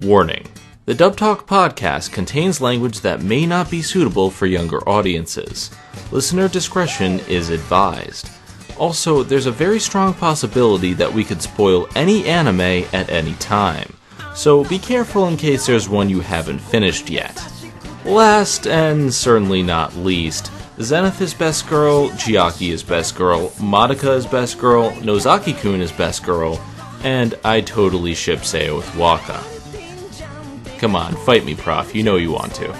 Warning. The Dub Talk podcast contains language that may not be suitable for younger audiences. Listener discretion is advised. Also, there's a very strong possibility that we could spoil any anime at any time. So be careful in case there's one you haven't finished yet. Last, and certainly not least, Zenith is best girl, Chiaki is best girl, Madoka is best girl, Nozaki-Kun is best girl, and I totally ship Seiya with Waka. Come on, fight me, Prof. You know you want to.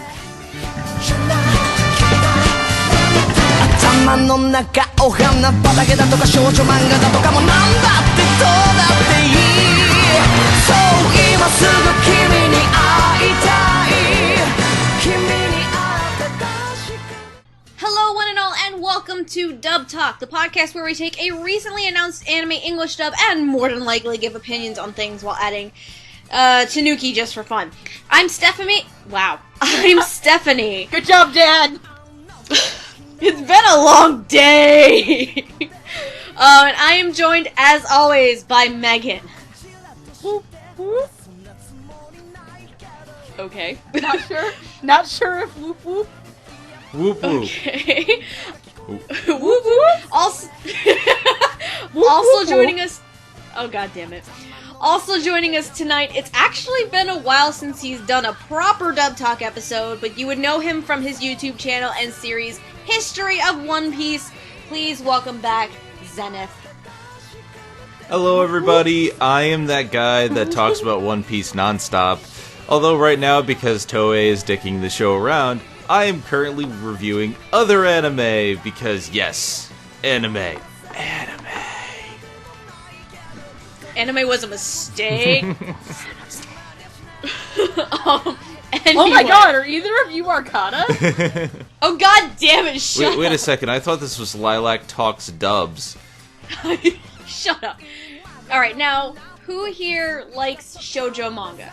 Hello, one and all, and welcome to Dub Talk, the podcast where we take a recently announced anime English dub and more than likely give opinions on things while adding Tanuki just for fun. I'm Stephanie. Wow. I'm Stephanie. Good job, Dad! It's been a long day! And I am joined, as always, by Megan. Okay. Not sure if whoop whoop. Whoop whoop. Okay. Whoop whoop. Also joining us... Oh, god damn it. Also joining us tonight, it's actually been a while since he's done a proper Dub Talk episode, but you would know him from his YouTube channel and series, History of One Piece. Please welcome back, Zenith. Hello everybody, I am that guy that talks about One Piece nonstop. Although right now, because Toei is dicking the show around, I am currently reviewing other anime, because yes, anime. Anime was a mistake. Anyway. Anyway. Oh my god, are either of you Arcana? Oh god damn it, shut up. Wait a second, I thought this was Lilac Talks Dubs. Shut up. Alright, now, who here likes shoujo manga?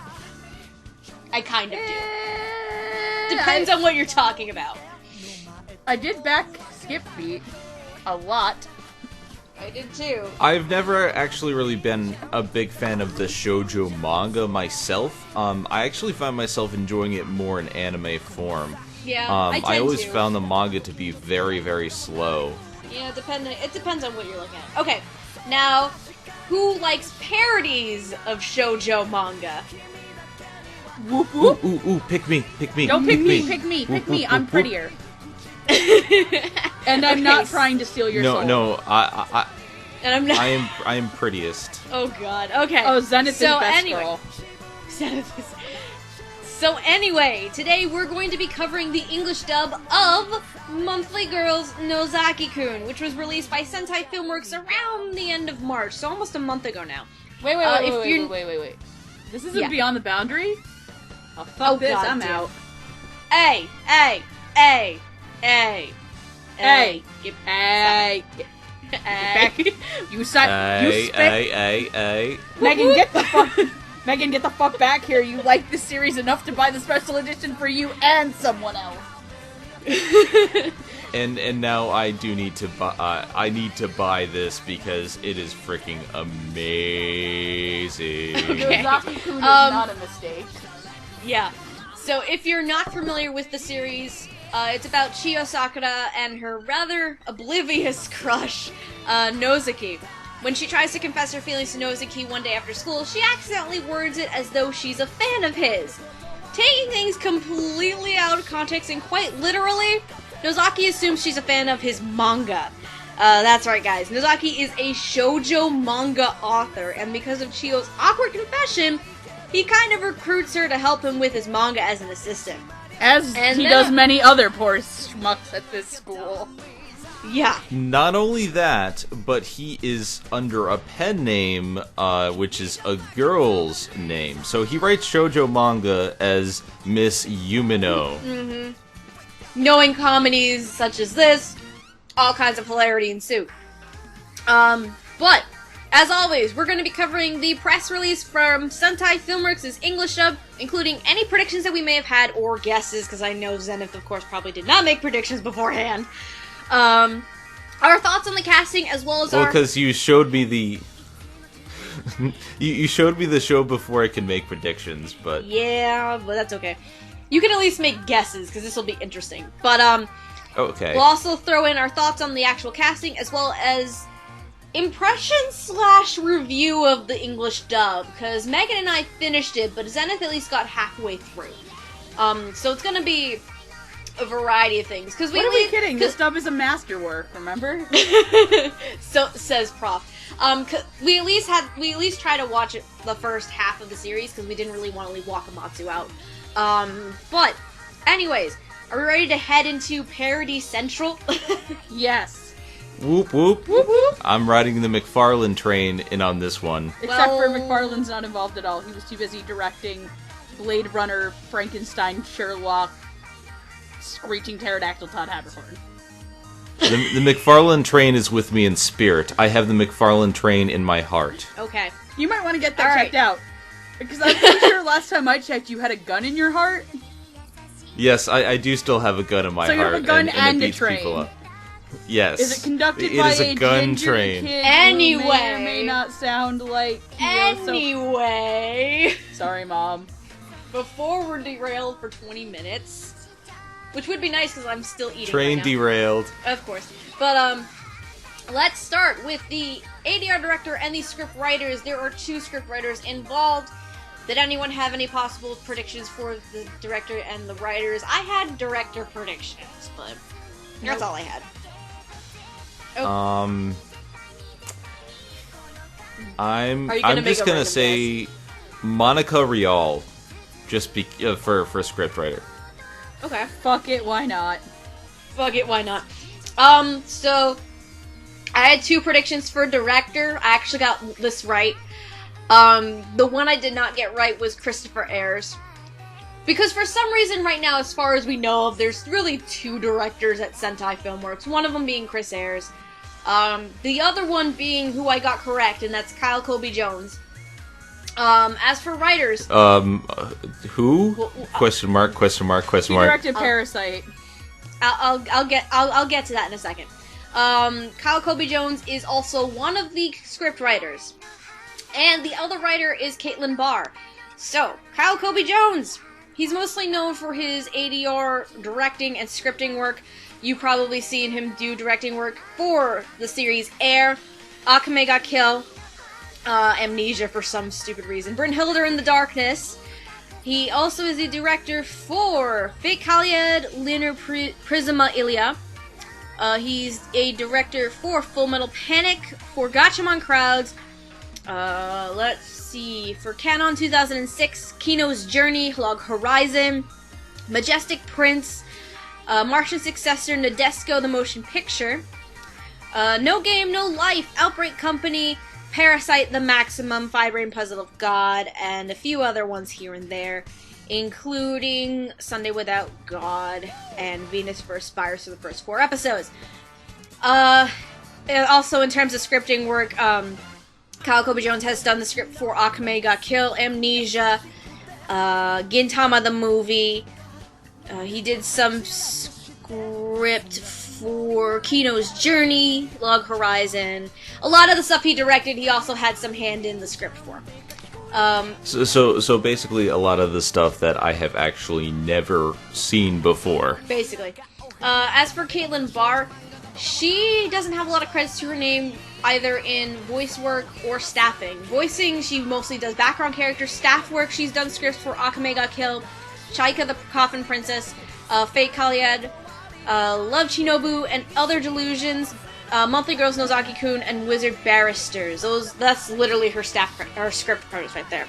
I kind of do. Depends on what you're talking about. I did back Skip Beat a lot. I did too. I've never actually really been a big fan of the shoujo manga myself. I actually find myself enjoying it more in anime form. Yeah, I always found the manga to be very, very slow. Yeah, it depends on what you're looking at. Okay, now, who likes parodies of shoujo manga? Whoop whoop. Ooh, pick me. Don't pick me, pick me. I'm prettier. And I'm not trying to steal your soul. No, And I'm not. I am prettiest. Oh god. Okay. Oh, Zenith is best girl. Zenith is... So anyway, today we're going to be covering the English dub of Monthly Girls Nozaki-Kun, which was released by Sentai Filmworks around the end of March, so almost a month ago now. Wait. This isn't Beyond the Boundary? Oh, fuck this, God, I'm out. Hey. Get back. You spit. Hey. Megan, get the fuck back here. You like this series enough to buy the special edition for you and someone else. And now I do need to buy. I need to buy this because it is freaking amazing. Okay. Nozaki-Kun is not a mistake. Yeah. So if you're not familiar with the series, it's about Chiyo Sakura and her rather oblivious crush, Nozaki. When she tries to confess her feelings to Nozaki one day after school, she accidentally words it as though she's a fan of his. Taking things completely out of context and quite literally, Nozaki assumes she's a fan of his manga. That's right, guys. Nozaki is a shoujo manga author, and because of Chiyo's awkward confession, he kind of recruits her to help him with his manga as an assistant. As he does many other poor schmucks at this school. Yeah. Not only that, but he is under a pen name, which is a girl's name. So he writes shoujo manga as Miss Yumino. Mm-hmm. Knowing comedies such as this, all kinds of hilarity ensue. But, as always, we're going to be covering the press release from Sentai Filmworks' English dub, including any predictions that we may have had, or guesses, because I know Zenith, of course, probably did not make predictions beforehand. Our thoughts on the casting, as well as Well, because you showed me the... You showed me the show before I can make predictions, but... Yeah, but that's okay. You can at least make guesses, because this will be interesting. But, Okay. we'll also throw in our thoughts on the actual casting, as well as impression/review of the English dub, because Megan and I finished it, but Zenith at least got halfway through. So it's gonna be a variety of things. What are we kidding? This dub is a masterwork, remember? So says Prof. We at least try to watch it the first half of the series, because we didn't really want to leave Wakamatsu out. But, anyways, are we ready to head into Parody Central? Yes. Whoop whoop. Whoop whoop. I'm riding the McFarlane train in on this one. Except for McFarlane's not involved at all. He was too busy directing Blade Runner, Frankenstein, Sherlock, Screeching Pterodactyl, Todd Haberhorn. The McFarlane train is with me in spirit. I have the McFarlane train in my heart. Okay. You might want to get that checked out. Because I'm pretty sure last time I checked you had a gun in your heart. Yes, I do still have a gun in my heart. So you have a gun and it a beats train. people up. Yes. Is it conducted It by is a gun ginger train. kid Anyway. who may or may not sound like Anyway. Sorry, Mom. Before we're derailed for 20 minutes, which would be nice because I'm still eating Train right now. derailed. Of course. But, let's start with the ADR director and the script writers. There are 2 script writers involved. Did anyone have any possible predictions for the director and the writers? I had director predictions, but that's all I had. I'm gonna just make a gonna random say Monica Rial, just for script writer. Okay. Fuck it, why not? Fuck it, why not? So I had 2 predictions for director. I actually got this right. The one I did not get right was Christopher Ayres. Because for some reason right now, as far as we know of, there's really 2 directors at Sentai Filmworks. One of them being Chris Ayres. The other one being who I got correct, and that's Kyle Kobe Jones. As for writers... Who? Question mark, question mark, question He mark. directed Parasite. I'll get to that in a second. Kyle Kobe Jones is also one of the script writers. And the other writer is Katelyn Barr. So, Kyle Kobe Jones! He's mostly known for his ADR directing and scripting work. You've probably seen him do directing work for the series Air, Akame ga Kill, Amnesia for some stupid reason, Brynhilde in the Darkness. He also is the director for Fate Kaliad, Lunar Prisma Ilia. He's a director for Full Metal Panic, for Gatchaman Crowds. Let's see. For Canon 2006, Kino's Journey, Log Horizon, Majestic Prince, Martian Successor, Nadesco the Motion Picture, No Game, No Life, Outbreak Company, Parasite, The Maximum, Five Brain Puzzle of God, and a few other ones here and there, including Sunday Without God and Venus vs. Virus for the first 4 episodes. Also, in terms of scripting work, Kyle Kobe Jones has done the script for Akame ga Kill, Amnesia, Gintama the movie. He did some script for Kino's Journey, Log Horizon. A lot of the stuff he directed, he also had some hand in the script for. So basically a lot of the stuff that I have actually never seen before. Basically. As for Katelyn Barr, she doesn't have a lot of credits to her name, either in voice work or staffing. Voicing, she mostly does background characters. Staff work, she's done scripts for Akame ga Kill, Chaika the Coffin Princess, Fate Kaliad, Love Shinobu, and Other Delusions, Monthly Girls Nozaki-Kun, and Wizard Barristers. That's literally her script credits right there.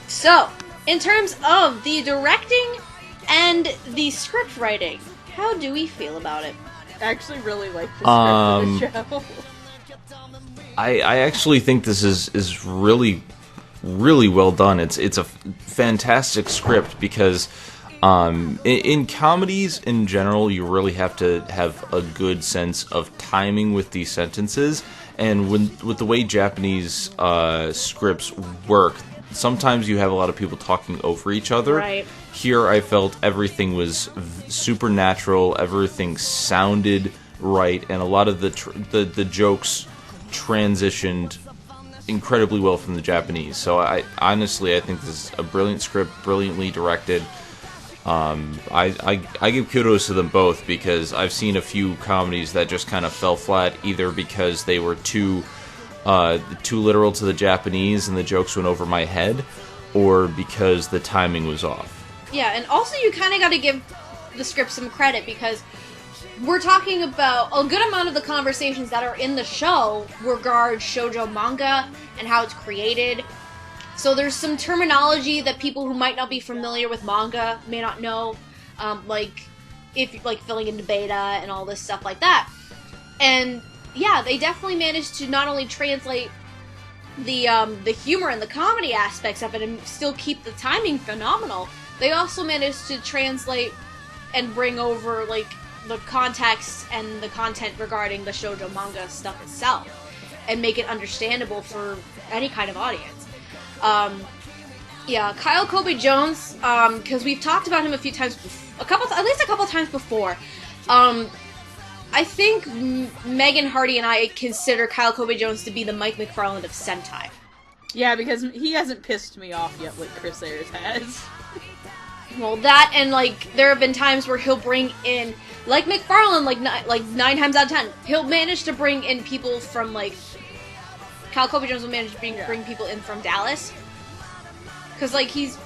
So, in terms of the directing and the script writing, how do we feel about it? I actually really like the script of the show. I actually think this is really, really well done. It's a fantastic script because in comedies in general, you really have to have a good sense of timing with these sentences. And with the way Japanese scripts work, sometimes you have a lot of people talking over each other. Right. Here, I felt everything was supernatural. Everything sounded right, and a lot of the jokes transitioned incredibly well from the Japanese. So I think this is a brilliant script, brilliantly directed. I give kudos to them both, because I've seen a few comedies that just kind of fell flat, either because they were too literal to the Japanese and the jokes went over my head, or because the timing was off. Yeah, and also you kind of got to give the script some credit, because we're talking about a good amount of the conversations that are in the show regard shoujo manga and how it's created. So there's some terminology that people who might not be familiar with manga may not know, like filling in the beta and all this stuff like that. And yeah, they definitely managed to not only translate the humor and the comedy aspects of it and still keep the timing phenomenal. They also managed to translate and bring over like the context and the content regarding the shoujo manga stuff itself, and make it understandable for any kind of audience. Yeah, Kyle Kobe Jones, because we've talked about him a few times, at least a couple times before. I think Megan Hardy and I consider Kyle Kobe Jones to be the Mike McFarlane of Sentai. Yeah, because he hasn't pissed me off yet like Chris Ayers has. Well, that, and like there have been times where he'll bring in, like McFarlane, like 9 times out of 10, he'll manage to bring in people from like, Kyle Kobe Jones will manage to bring people in from Dallas. Because, like, he's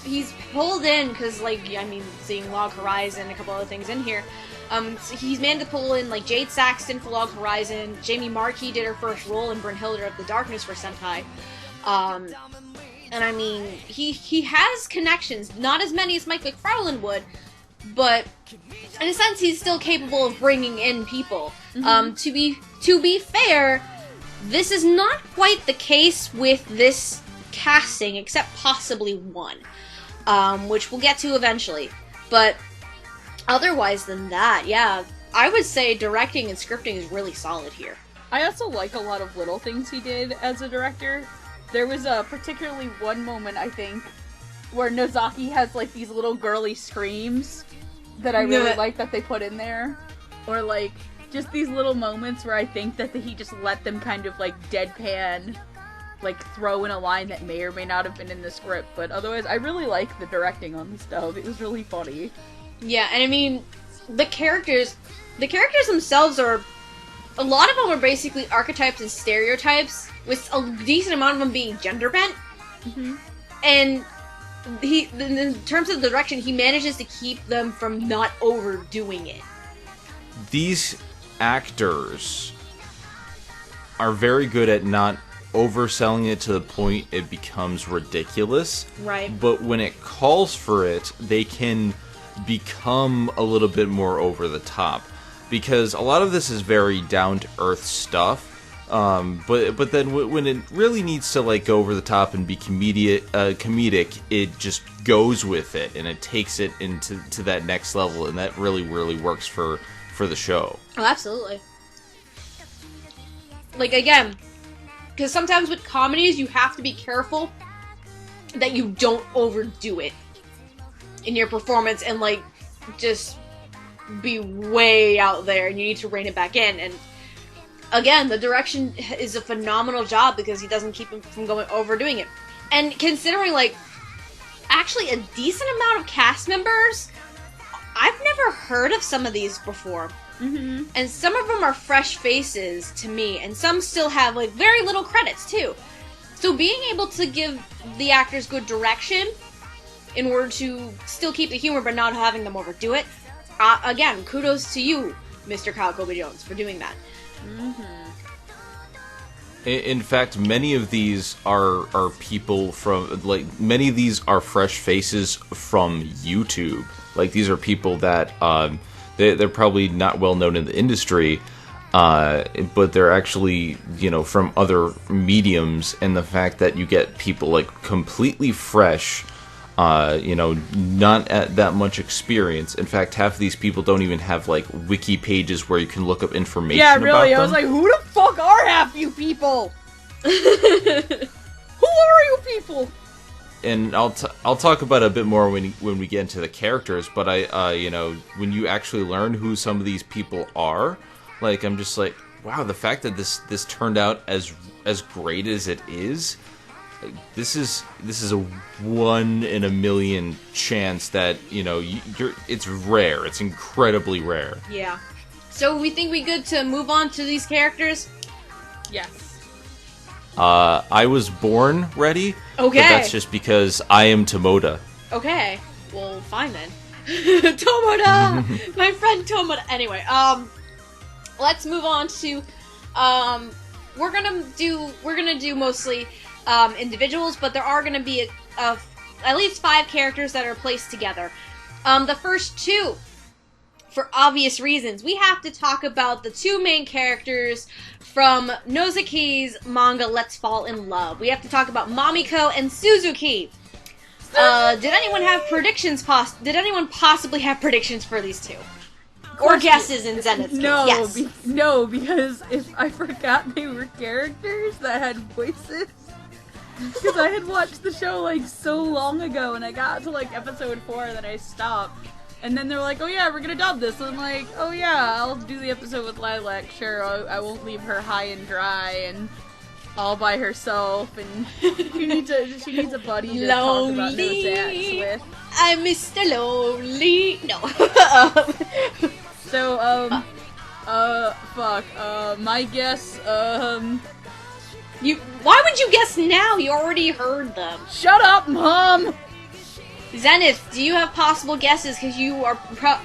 pulled in, because, like, I mean, seeing Log Horizon and a couple other things in here, so he's managed to pull in, like, Jade Saxton for Log Horizon, Jamie Markey did her first role in Brynhilde of the Darkness for Sentai, and I mean, he has connections, not as many as Mike McFarlane would, but in a sense, he's still capable of bringing in people. Mm-hmm. To be fair, this is not quite the case with this casting, except possibly one, which we'll get to eventually. But otherwise than that, yeah, I would say directing and scripting is really solid here. I also like a lot of little things he did as a director. There was particularly one moment, I think, where Nozaki has like these little girly screams that I really like that they put in there. Or like just these little moments where I think that he just let them kind of like deadpan, like throw in a line that may or may not have been in the script. But otherwise, I really like the directing on this stuff. It was really funny. Yeah, and I mean, the characters themselves are, a lot of them are basically archetypes and stereotypes, with a decent amount of them being gender bent. Mm-hmm. And in terms of the direction, he manages to keep them from not overdoing it. These actors are very good at not overselling it to the point it becomes ridiculous. Right. But when it calls for it, they can become a little bit more over the top. Because a lot of this is very down-to-earth stuff. But then when it really needs to like go over the top and be comedic, it just goes with it and it takes it to that next level, and that really works for the show. Oh, absolutely. Like, again, because sometimes with comedies you have to be careful that you don't overdo it in your performance and like just be way out there, and you need to rein it back in. And again, the direction is a phenomenal job because he doesn't keep him from overdoing it. And considering, like, actually a decent amount of cast members, I've never heard of some of these before. Mm-hmm. And some of them are fresh faces to me, and some still have, like, very little credits, too. So being able to give the actors good direction in order to still keep the humor but not having them overdo it, again, kudos to you, Mr. Kyle Kobe Jones, for doing that. Mm-hmm. In fact, many of these are people from, like, many of these are fresh faces from YouTube. Like, these are people that, they're probably not well known in the industry, but they're actually, you know, from other mediums, and the fact that you get people, like, completely fresh, you know, not at that much experience. In fact, half of these people don't even have, like, wiki pages where you can look up information about them. Yeah, really, I was like, who the fuck are half you people? Who are you people? And I'll talk about it a bit more when we get into the characters, but you know, when you actually learn who some of these people are, like, I'm just like, wow, the fact that this turned out as great as it is, this is a 1 in a million chance that, you know, it's rare. It's incredibly rare. Yeah. So we think we good to move on to these characters? Yes. I was born ready. Okay. But that's just because I am Tomoda. Okay. Well, fine then. Tomoda! My friend Tomoda. Anyway, let's move on to, we're gonna do mostly, individuals, but there are gonna be at least 5 characters that are placed together. The first 2, for obvious reasons, we have to talk about the 2 main characters from Nozaki's manga Let's Fall in Love. We have to talk about Mamiko and Suzuki. Did anyone have predictions? Did anyone possibly have predictions for these 2? Or guesses in Zenith's case? No, Yes. no, because if I forgot they were characters that had voices. Because I had watched the show like so long ago, and I got to like episode 4, and then I stopped. And then they're like, "Oh yeah, we're gonna dub this." And I'm like, "Oh yeah, I'll do the episode with Lilac. Sure, I won't leave her high and dry and all by herself. And she needs a buddy to talk about Nozaks with." I'm Mr. Lonely. No. So, my guess, Why would you guess now? You already heard them. Shut up, Mom! Zenith, do you have possible guesses? Because you are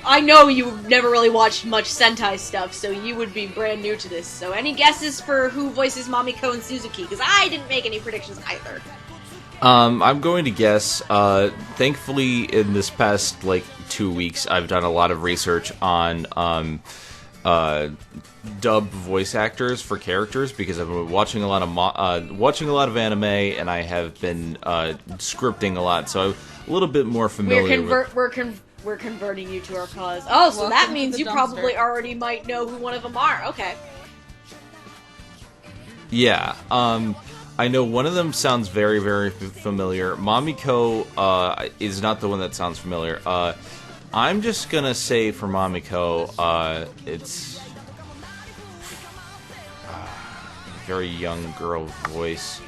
I know you've never really watched much Sentai stuff, so you would be brand new to this. So any guesses for who voices Mamiko and Suzuki? Because I didn't make any predictions either. I'm going to guess, thankfully in this past, 2 weeks, I've done a lot of research on, dub voice actors for characters, because I've been watching a lot of anime, and I have been, scripting a lot, so I'm a little bit more familiar with... We're converting you to our cause. Oh, so that Welcome means to you the probably dumpster. already might know who one of them are. Okay. Yeah, I know one of them sounds very, very familiar. Mamiko, is not the one that sounds familiar. I'm just gonna say for Mamiko, it's very young girl voice.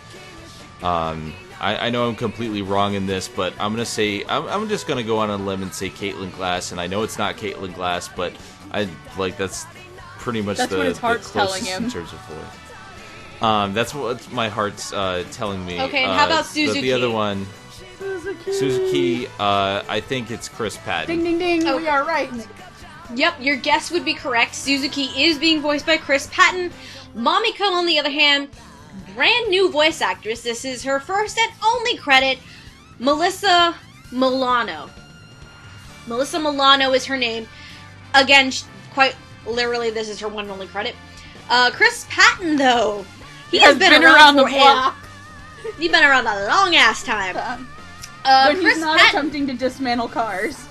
I know I'm completely wrong in this, but I'm gonna say I'm just gonna go on a limb and say Caitlin Glass, and I know it's not Caitlin Glass, but that's pretty much That's what his heart's the closest telling him. in terms of voice. That's what my heart's telling me. Okay, and how about but Suzuki? the other one, Suzuki, I think it's Chris Patton. Ding, ding, ding, Oh. we are right. Yep, your guess would be correct. Suzuki is being voiced by Chris Patton. Mamiko, on the other hand, brand new voice actress. This is her first and only credit, Melissa Milano. Melissa Milano is her name. Again, quite literally, this is her one and only credit. Chris Patton, though, he has been around the for block. He's been around a long ass time. When Chris he's not Patton. attempting to dismantle cars.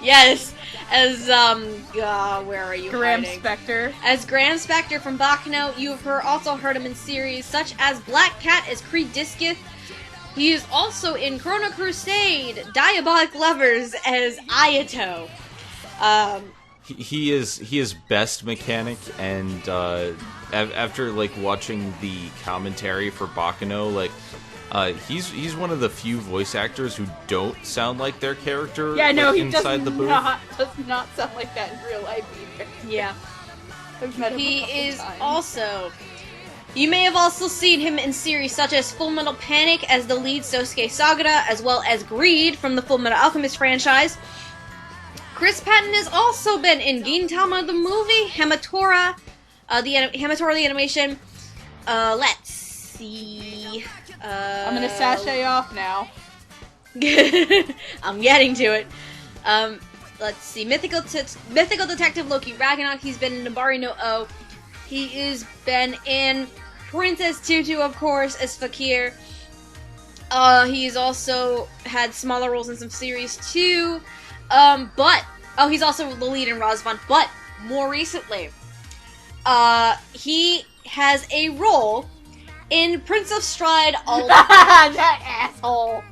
Yes, as where are you Graham hiding? Spector. As Graham Spector from Baccano, you've also heard him in series such as Black Cat as Creed Discith. He is also in Chrono Crusade, Diabolic Lovers as Ayato. He is best mechanic, and after watching the commentary for Baccano, he's one of the few voice actors who don't sound like their character. Yeah, no, he does inside the booth. does not sound like that in real life either. Yeah. I've met him a He couple is times. also... You may have also seen him in series such as Full Metal Panic as the lead Sosuke Sagara, as well as Greed from the Full Metal Alchemist franchise. Chris Patton has also been in Gintama the movie, Hamatora, the animation. Let's see. I'm gonna sashay off now. I'm getting to it. Let's see. Mythical Detective Loki Ragnarok. He's been in Nabari no O. He has been in Princess Tutu, of course, as Fakir. He's also had smaller roles in some series too. He's also the lead in Razvan. But more recently, he has a role in Prince of Stride. That asshole.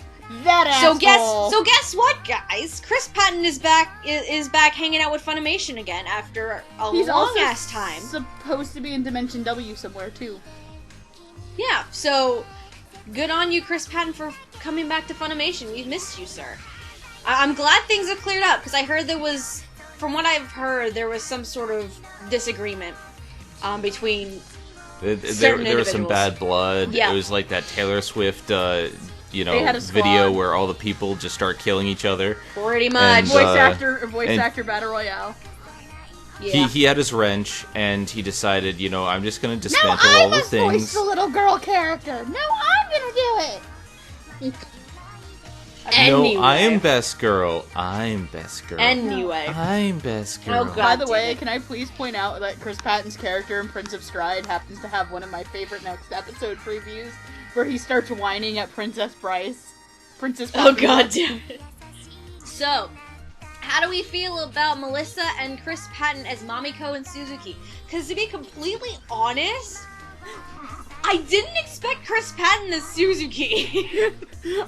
That asshole. So guess what, guys? Chris Patton is back hanging out with Funimation again after a long ass time. Supposed to be in Dimension W somewhere too. Yeah, so good on you, Chris Patton, for coming back to Funimation. We've missed you, sir. I'm glad things have cleared up, because I heard from what I've heard, there was some sort of disagreement between there was some bad blood. Yeah. It was like that Taylor Swift, video where all the people just start killing each other. Pretty much. And, voice actor battle royale. Yeah. He had his wrench, and he decided, I'm just going to dismantle all the things. Voice the little girl character. No, I'm going to do it. Anyway. No, I am best girl. I'm best girl. Anyway. I'm best girl. Oh, God. By the way, can I please point out that Chris Patton's character in Prince of Stride happens to have one of my favorite next episode previews, where he starts whining at Princess Bryce. Oh, God damn it. So, how do we feel about Melissa and Chris Patton as Mamiko and Suzuki? Because to be completely honest, I didn't expect Chris Patton as Suzuki.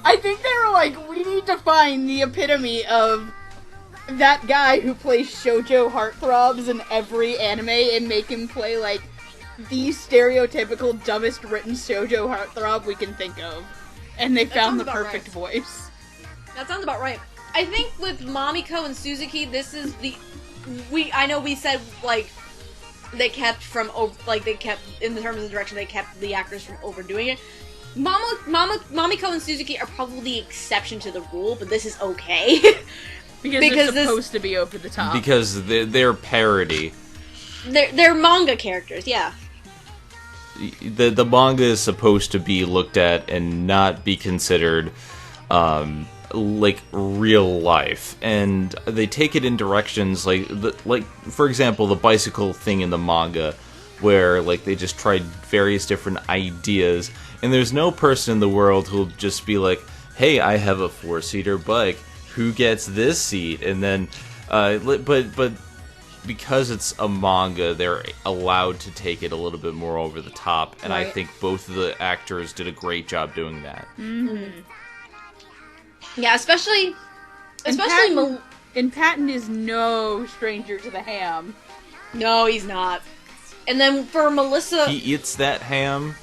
I think they were like, we need to find the epitome of that guy who plays shoujo heartthrobs in every anime and make him play, like, the stereotypical dumbest written shoujo heartthrob we can think of. And they found the perfect voice. That sounds about right. I think with Mamiko and Suzuki, this is I know we said, like, they kept in the terms of the direction, they kept the actors from overdoing it. Mamiko and Suzuki are probably the exception to the rule, but this is okay. because they're supposed to be over the top. Because they're parody. They're manga characters, yeah. The manga is supposed to be looked at and not be considered like real life, and they take it in directions like for example the bicycle thing in the manga, where like they just tried various different ideas, and there's no person in the world who'll just be like, hey, I have a 4-seater bike, who gets this seat? And then but because it's a manga, they're allowed to take it a little bit more over the top, and right. I think both of the actors did a great job doing that. Mm-hmm. Yeah, especially and Patton is no stranger to the ham. No, he's not. And then for Melissa, he eats that ham.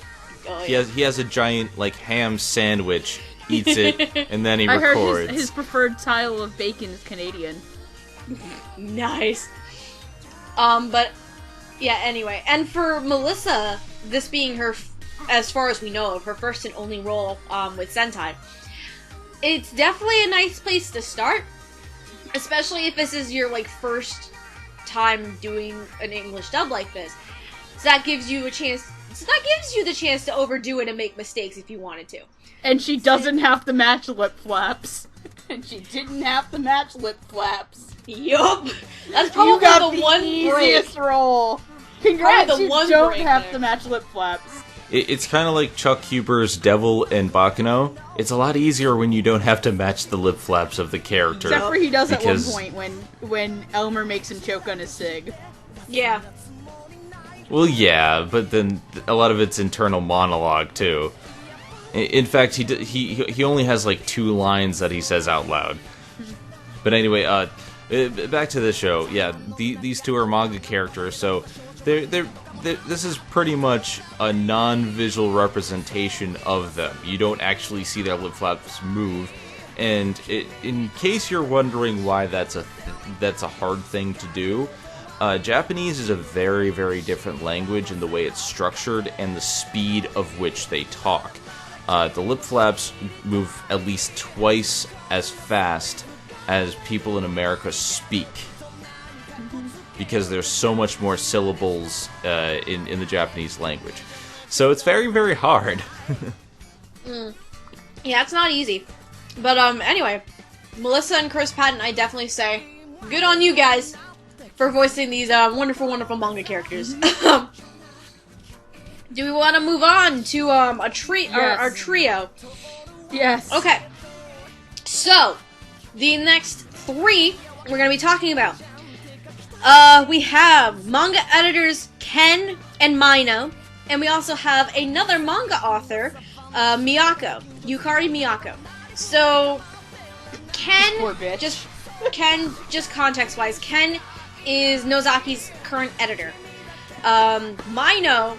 Oh, yeah. He has a giant like ham sandwich, eats it, and then he records. Heard his preferred style of bacon is Canadian. Nice. But yeah. Anyway, and for Melissa, this being her, as far as we know of, her first and only role with Sentai. It's definitely a nice place to start, especially if this is your, like, first time doing an English dub like this. So that gives you the chance to overdo it and make mistakes if you wanted to. And she doesn't have to match lip flaps. And she didn't have to match lip flaps. Yup. That's probably the one easiest role. Congrats, you don't have to match lip flaps. It's kind of like Chuck Huber's Devil and Baccano. It's a lot easier when you don't have to match the lip flaps of the character. Except for he does at one point when Elmer makes him choke on his cig. Yeah. Well, yeah, but then a lot of it's internal monologue too. In fact, he only has like 2 lines that he says out loud. But anyway, back to the show. Yeah, these two are manga characters, so this is pretty much a non-visual representation of them. You don't actually see their lip flaps move, and in case you're wondering why that's a hard thing to do, Japanese is a very, very different language in the way it's structured and the speed of which they talk. The lip flaps move at least twice as fast as people in America speak, because there's so much more syllables in the Japanese language. So it's very, very hard. Yeah, it's not easy. But anyway, Melissa and Chris Patton, I definitely say, good on you guys for voicing these wonderful, wonderful manga characters. Do we want to move on to our trio? Yes. Okay. So, the next 3 we're going to be talking about. We have manga editors Ken and Mino, and we also have another manga author, Yukari Miyako. So, Poor bitch. just context-wise, Ken is Nozaki's current editor. Mino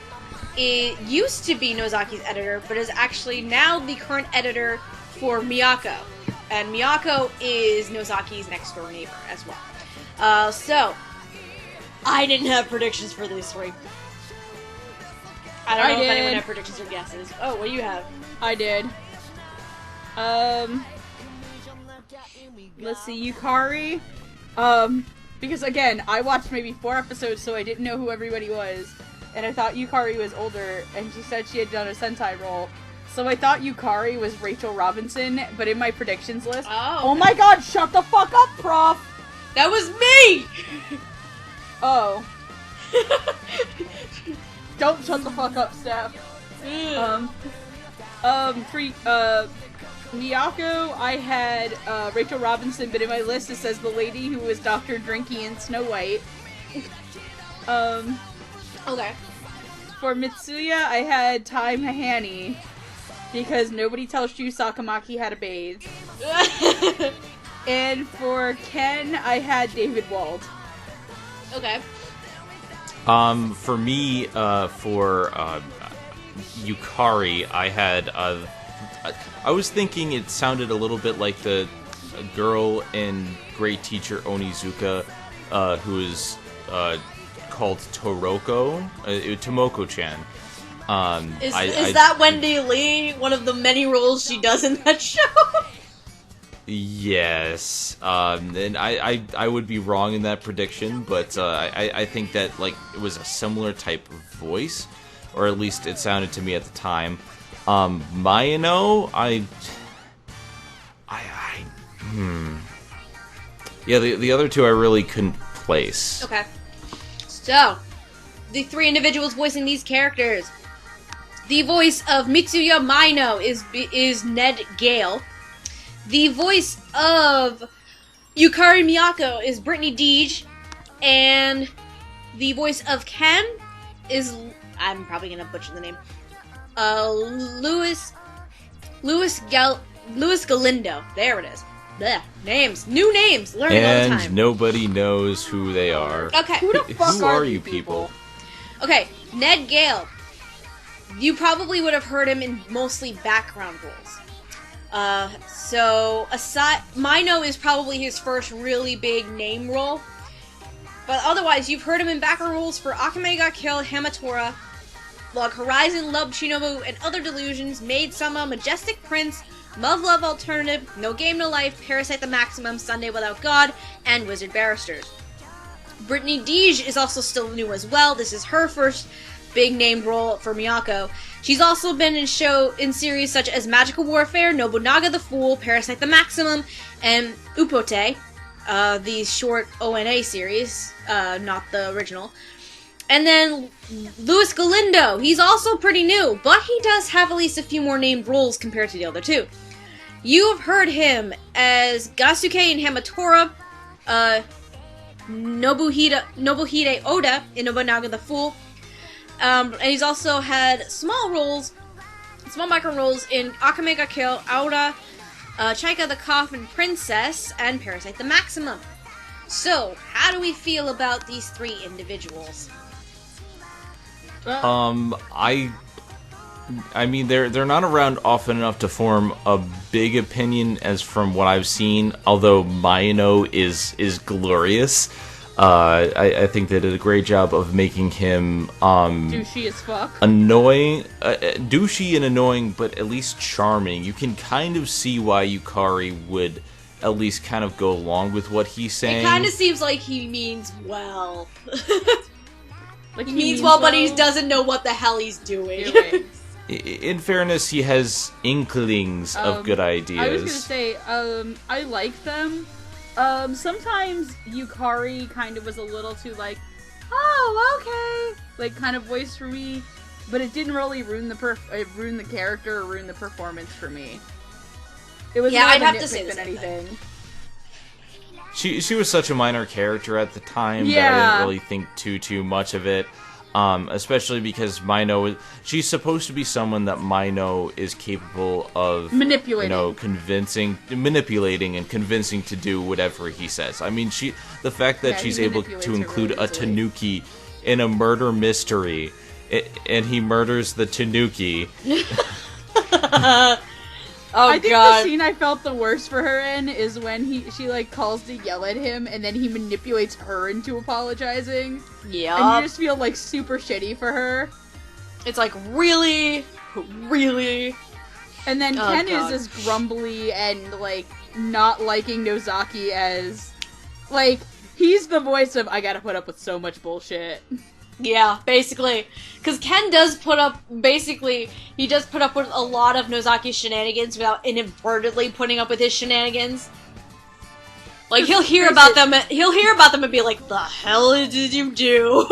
used to be Nozaki's editor, but is actually now the current editor for Miyako. And Miyako is Nozaki's next-door neighbor as well. So, I didn't have predictions for these three. I don't know if anyone had predictions or guesses. Oh, what do you have? I did. Let's see, Yukari. Because again, I watched maybe 4 episodes, so I didn't know who everybody was. And I thought Yukari was older, and she said she had done a Sentai role. So I thought Yukari was Rachel Robinson, but in my predictions list... Oh my god, shut the fuck up, prof! That was me! Oh. Don't shut the fuck up, Steph. Miyako, I had Rachel Robinson, but in my list it says the lady who was Dr. Drinky in Snow White. Okay. For Mitsuya, I had Tai Mahani, because nobody tells Shu Sakamaki how to bathe. And for Ken, I had David Wald. Okay. For me, for Yukari, I had I was thinking it sounded a little bit like the girl in Great Teacher Onizuka, who is called Tomoko-chan. Is that Wendy Lee, one of the many roles she does in that show? Yes, and I would be wrong in that prediction, but I think that like it was a similar type of voice, or at least it sounded to me at the time. Mayano, yeah, the other two I really couldn't place. Okay, so the 3 individuals voicing these characters. The voice of Mitsuya Mino is Ned Gale. The voice of Yukari Miyako is Brittany Deege, and the voice of Ken is, I'm probably gonna butcher the name, Louis Galindo. There it is. Blech. Names, new names, learning all the time. And nobody knows who they are. Okay, Who the fuck Who are you people? Okay, Ned Gale. You probably would have heard him in mostly background roles. So Mino is probably his first really big name role. But otherwise, you've heard him in background roles for Akame ga Kill, Hamatora, Log Horizon, Love Shinobu, and Other Delusions, Maid Sama, Majestic Prince, Love Alternative, No Game No Life, Parasite the Maximum, Sunday Without God, and Wizard Barristers. Brittany Deege is also still new as well. This is her first big name role for Miyako. She's also been in series such as Magical Warfare, Nobunaga the Fool, Parasite the Maximum, and Upote, the short ONA series, not the original. And then Louis Galindo, he's also pretty new, but he does have at least a few more named roles compared to the other two. You've heard him as Gasuke in Hamatora, Nobuhide Oda in Nobunaga the Fool, and he's also had small micro roles in Akame ga Kill, Aura, Chaika the Coffin Princess, and Parasite the Maximum. So, how do we feel about these 3 individuals? I mean, they're not around often enough to form a big opinion as from what I've seen, although Mayano is glorious. I think they did a great job of making him douchey as fuck. Annoying, douchey and annoying, but at least charming. You can kind of see why Yukari would at least kind of go along with what he's saying. It kind of seems like he means well. Like he means well, but he doesn't know what the hell he's doing. In fairness, he has inklings of good ideas. I was gonna say, I like them. Sometimes Yukari kind of was a little too like, oh, okay, like kind of voice for me, but it didn't really ruin the character or ruin the performance for me. It was more I'd of a have to nitpick say than anything. She was such a minor character at the time that I didn't really think too much of it. Especially because Mino, she's supposed to be someone that Mino is capable of manipulating and convincing to do whatever he says. I mean, the fact that she's able to include a tanuki in a murder mystery, and he murders the tanuki. I think the scene I felt the worst for her in is when she like calls to yell at him, and then he manipulates her into apologizing. Yeah. And you just feel like super shitty for her. It's like, really? Really? And then Ken is as grumbly and like not liking Nozaki as like he's the voice of I gotta put up with so much bullshit. Yeah, basically. Because Ken does put up with a lot of Nozaki's shenanigans without inadvertently putting up with his shenanigans. Like, he'll hear about them and be like, the hell did you do?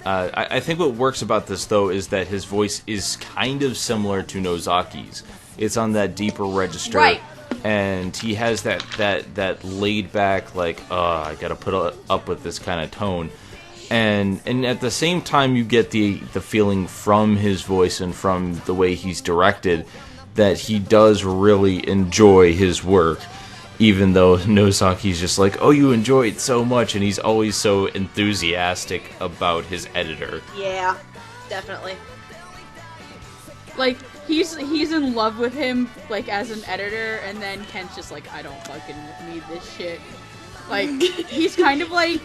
I think what works about this, though, is that his voice is kind of similar to Nozaki's. It's on that deeper register. Right. And he has that laid back, like, I gotta put up with this kind of tone. And at the same time, you get the feeling from his voice and from the way he's directed that he does really enjoy his work, even though Nozaki's just like, oh, you enjoy it so much, and he's always so enthusiastic about his editor. Yeah, definitely. Like, he's in love with him, like, as an editor, and then Ken's just like, I don't fucking need this shit. Like, it's kind of like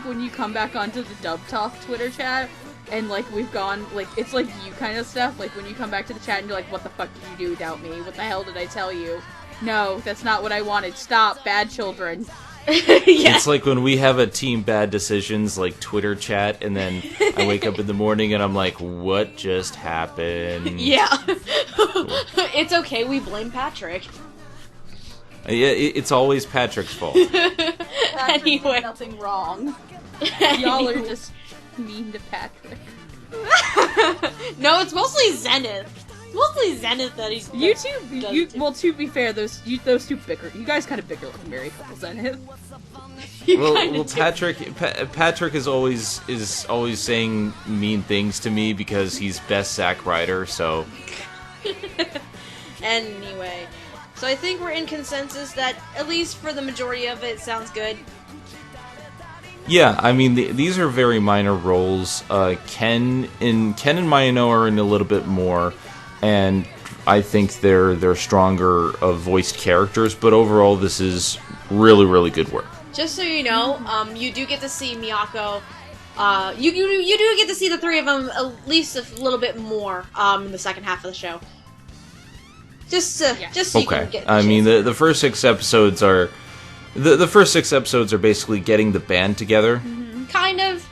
when you come back onto the Dub Talk Twitter chat, and, like, we've gone, like, it's like you kind of stuff, like, when you come back to the chat and you're like, what the fuck did you do without me? What the hell did I tell you? No, that's not what I wanted. Stop, bad children. Yeah. It's like when we have a Team Bad Decisions, like, Twitter chat, and then I wake up in the morning and I'm like, what just happened? Yeah. It's okay, we blame Patrick. Yeah, it's always Patrick's fault. Anyway. Did nothing wrong. Y'all are just mean to Patrick. No, it's mostly Zenith. It's mostly Zenith that he's... Well, to be fair, those two bicker. You guys kind of bicker like a married couple, Zenith. Well, Patrick is always saying mean things to me because he's best Zack writer, so... Anyway... So I think we're in consensus that, at least for the majority of it, sounds good. Yeah, I mean, these are very minor roles. Ken and Mayano are in a little bit more, and I think they're stronger voiced characters, but overall this is really, really good work. Just so you know, you do get to see Miyako. You do get to see the three of them at least a little bit more in the second half of the show. Just so you can get. I mean, the first 6 episodes are the first 6 episodes are basically getting the band together. Mm-hmm. Kind of.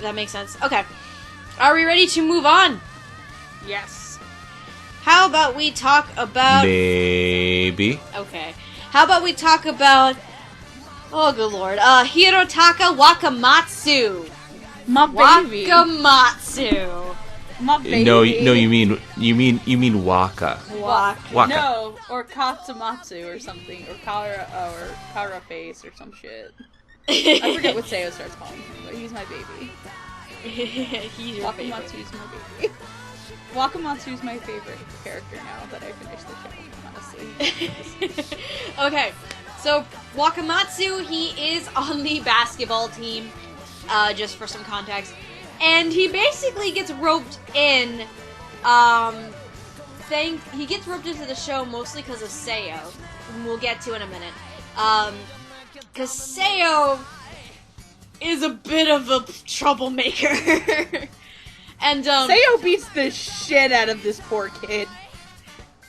That makes sense. Okay, are we ready to move on? Yes. How about we talk about? Maybe. Okay. How about we talk about? Oh, good lord. Hirotaka Wakamatsu. My baby. Wakamatsu. My baby. No, you mean Waka. Waka. No, or Katsumatsu or something, or Kara face or some shit. I forget what Sayo starts calling him, but he's my baby. He's your Wakamatsu's my baby. Wakamatsu's my favorite character now that I finished the show, honestly. Okay, so Wakamatsu, he is on the basketball team, just for some context. And he basically gets roped in, he gets roped into the show mostly because of Sayo, whom we'll get to in a minute. Because Sayo is a bit of a troublemaker. And, Sayo beats the shit out of this poor kid.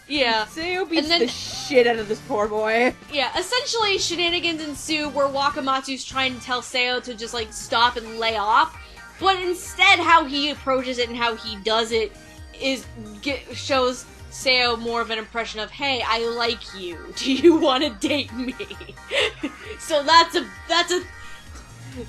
Yeah. Sayo beats the shit out of this poor boy. Yeah, essentially shenanigans ensue where Wakamatsu's trying to tell Sayo to just, like, stop and lay off. But instead, how he approaches it and how he does it shows Sayo more of an impression of, hey, I like you. Do you want to date me? So that's a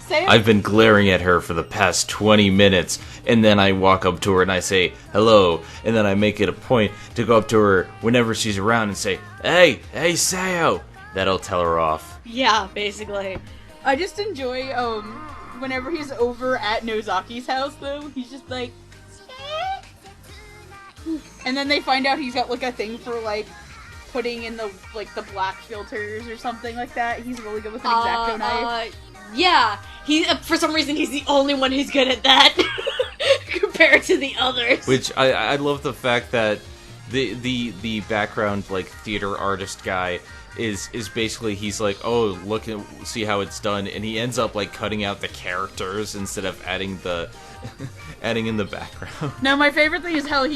Sayo? I've been glaring at her for the past 20 minutes, and then I walk up to her and I say, hello, and then I make it a point to go up to her whenever she's around and say, hey, Sayo! That'll tell her off. Yeah, basically. I just enjoy, whenever he's over at Nozaki's house, though, he's just like... And then they find out he's got, like, a thing for, like, putting in the, like, the black filters or something like that. He's really good with an X-Acto knife. Yeah. For some reason, he's the only one who's good at that. Compared to the others. Which, I love the fact that the background, like, theater artist guy is basically, he's like, oh, look and see how it's done, and he ends up, like, cutting out the characters instead of adding in the background. Now, my favorite thing is how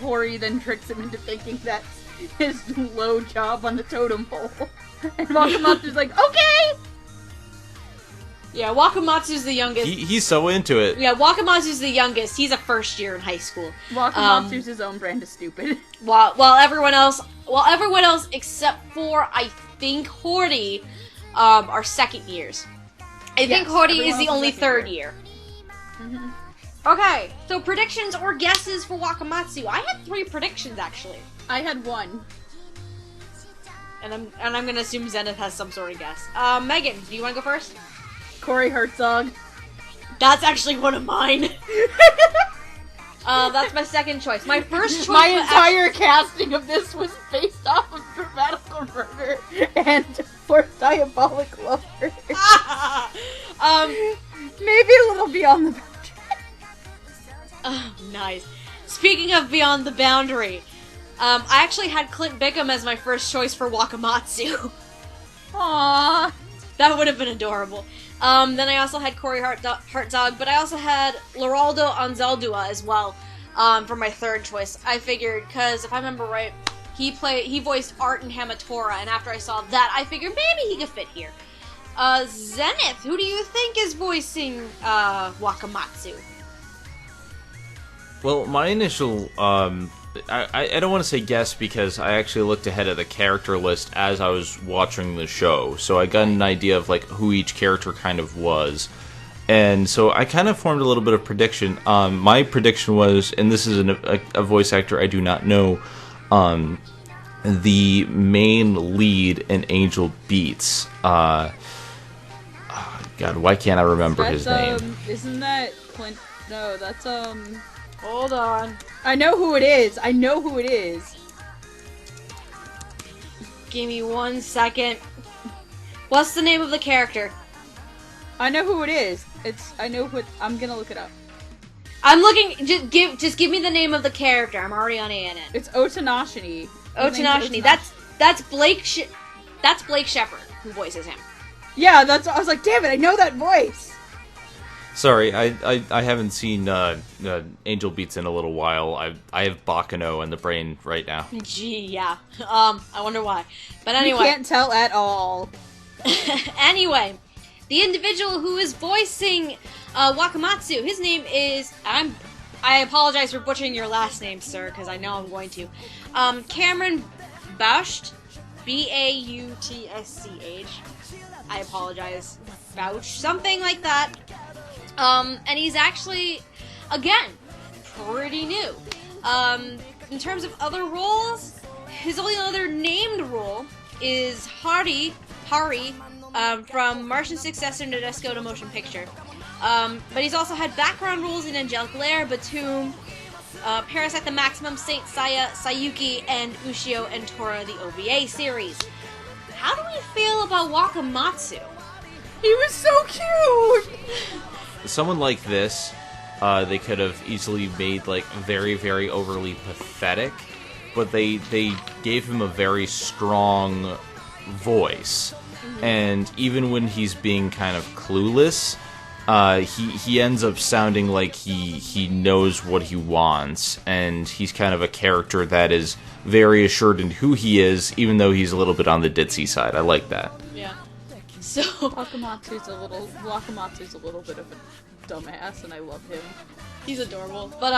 Hori then tricks him into thinking that's his low job on the totem pole. And Wakamatsu's like, okay! Yeah, Wakamatsu's the youngest. He's so into it. Yeah, Wakamatsu's the youngest. He's a first year in high school. Wakamatsu's his own brand of stupid. While everyone else except for, I think, Hori, are second years. I think Hori is the only third year. Mm-hmm. Okay, so predictions or guesses for Wakamatsu. I had 3 predictions, actually. I had 1. And I'm gonna assume Zenith has some sort of guess. Megan, do you want to go first? Corey Herzog. That's actually one of mine. That's my second choice. My first choice. My entire casting of this was based off of Grammatical Murder and For Diabolic Lover. Maybe a little Beyond the Boundary. Oh, nice. Speaking of Beyond the Boundary, I actually had Clint Bickham as my first choice for Wakamatsu. Aww. That would have been adorable. Then I also had Corey Herzog, but I also had Leraldo Anzaldúa as well, for my third choice. I figured, because if I remember right, he voiced Art in Hamatora, and after I saw that, I figured maybe he could fit here. Zenith, who do you think is voicing, Wakamatsu? Well, my initial, I don't want to say guess because I actually looked ahead at the character list as I was watching the show, so I got an idea of, like, who each character kind of was. And so I kind of formed a little bit of prediction. My prediction was, and this is a voice actor I do not know, the main lead in Angel Beats. God, why can't I remember his name? Isn't that Clint? No, that's, Hold on. I know who it is. Give me 1 second. What's the name of the character? I know who it is. I'm gonna look it up. I'm looking. Just give me the name of the character. I'm already on ANN. It's Otanashini. Otanashini. That's Blake. That's Blake Shepard who voices him. Yeah, I was like, damn it, I know that voice. Sorry, I haven't seen Angel Beats in a little while. I have Bakano in the brain right now. Gee, yeah. I wonder why. But anyway. You can't tell at all. Anyway, the individual who is voicing Wakamatsu, his name is... I apologize for butchering your last name, sir, because I know I'm going to. Cameron Bautsch. Bautsch. I apologize. Bautsch. Something like that. And he's actually, again, pretty new. In terms of other roles, his only other named role is Hari, from Martian successor Nadesico to Motion Picture. But he's also had background roles in Angelic Lair, Batum, Parasite the Maximum, Saint Seiya, Sayuki, and Ushio and Tora, the OVA series. How do we feel about Wakamatsu? He was so cute! Someone like this, they could have easily made, like, very, very overly pathetic, but they gave him a very strong voice. Mm-hmm. And even when he's being kind of clueless, he ends up sounding like he knows what he wants, and he's kind of a character that is very assured in who he is, even though he's a little bit on the ditzy side. I like that. Yeah. So Wakamatsu's a little bit of a dumbass, and I love him. He's adorable. But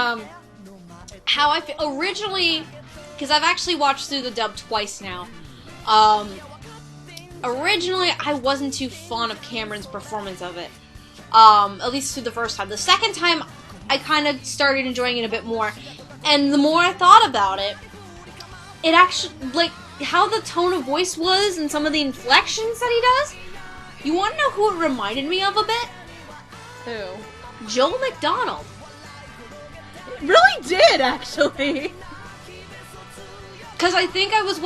how I feel originally, because I've actually watched through the dub twice now. Originally, I wasn't too fond of Cameron's performance of it. At least through the first time. The second time, I kind of started enjoying it a bit more. And the more I thought about it, it actually, like, how the tone of voice was and some of the inflections that he does, you want to know who it reminded me of a bit? Who? Joel McDonald. It really did, actually. Because I think I was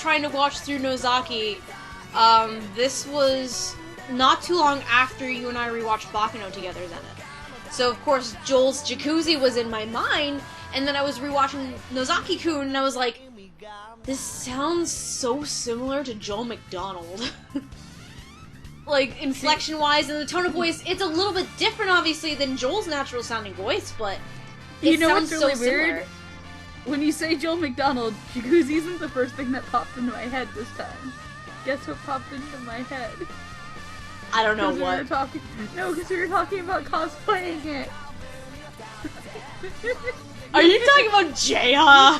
trying to watch through Nozaki. This was not too long after you and I rewatched Baccano together, Zenith. So, of course, Joel's Jacuzzi was in my mind, and then I was rewatching Nozaki-Kun, and I was like, this sounds so similar to Joel McDonald. Like, inflection-wise and the tone of voice, it's a little bit different, obviously, than Joel's natural-sounding voice, but it sounds what's really so weird? similar. When you say Joel McDonald, Jacuzzi isn't the first thing that popped into my head this time. Guess what popped into my head? I don't know what. Because we were talking about cosplaying it. Are you talking about Jaya?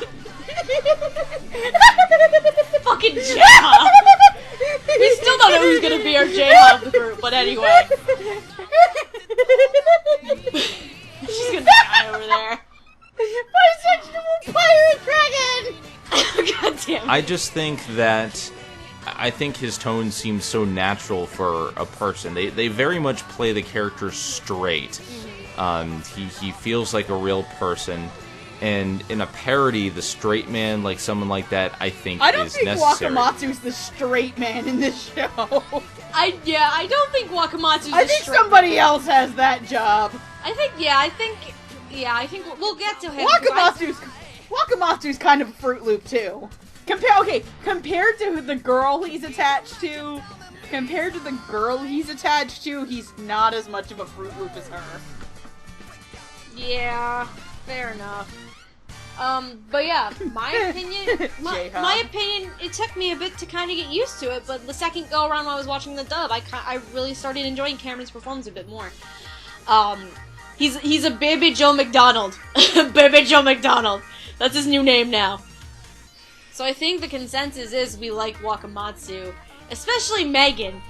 Fucking Jaya! We still don't know who's gonna be our Jaya of the group, but anyway. She's gonna die over there. My sexual pirate dragon! God damn it. I just think that I think his tone seems so natural for a person. They very much play the character straight. He feels like a real person, and in a parody, the straight man, like someone like that, I think I don't is think necessary. Wakamatsu's the straight man in this show. I don't think Wakamatsu's I think somebody else has that job. I think we'll get to him. Wakamatsu's kind of a Fruit Loop too. Compared to the girl he's attached to, he's not as much of a Fruit Loop as her. Yeah, fair enough. But yeah, my opinion, it took me a bit to kind of get used to it, but the second go around when I was watching the dub, I really started enjoying Cameron's performance a bit more. He's a baby Joe McDonald. Baby Joe McDonald. That's his new name now. So I think the consensus is we like Wakamatsu. Especially Megan.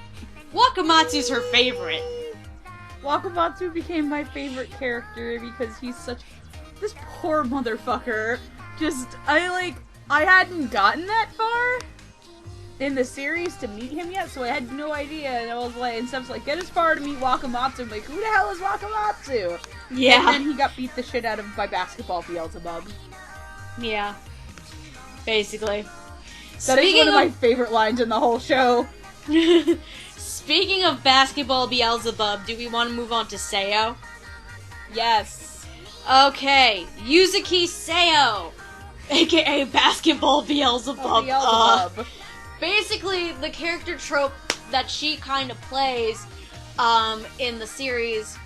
Wakamatsu's her favorite. Wakamatsu became my favorite character because he's such... This poor motherfucker. I hadn't gotten that far in the series to meet him yet, so I had no idea. And I was like, and Steph's like, get as far to meet Wakamatsu. I'm like, who the hell is Wakamatsu? Yeah. And then he got beat the shit out of by basketball Beelzebub. Yeah. Basically. That is one of my favorite lines in the whole show. Speaking of basketball Beelzebub, do we want to move on to Seo? Yes. Okay, Yuzuki Seo, aka Basketball Beelzebub. Basically, the character trope that she kind of plays in the series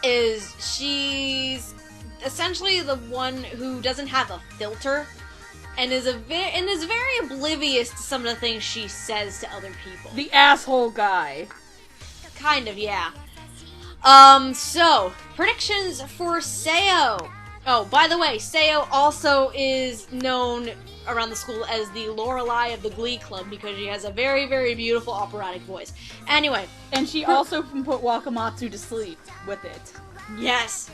is she's essentially the one who doesn't have a filter and is very oblivious to some of the things she says to other people. The asshole guy. Kind of, yeah. So, predictions for Seo. Oh, by the way, Seo also is known around the school as the Lorelei of the Glee Club because she has a very, very beautiful operatic voice. Anyway. And she also put Wakamatsu to sleep with it. Yes.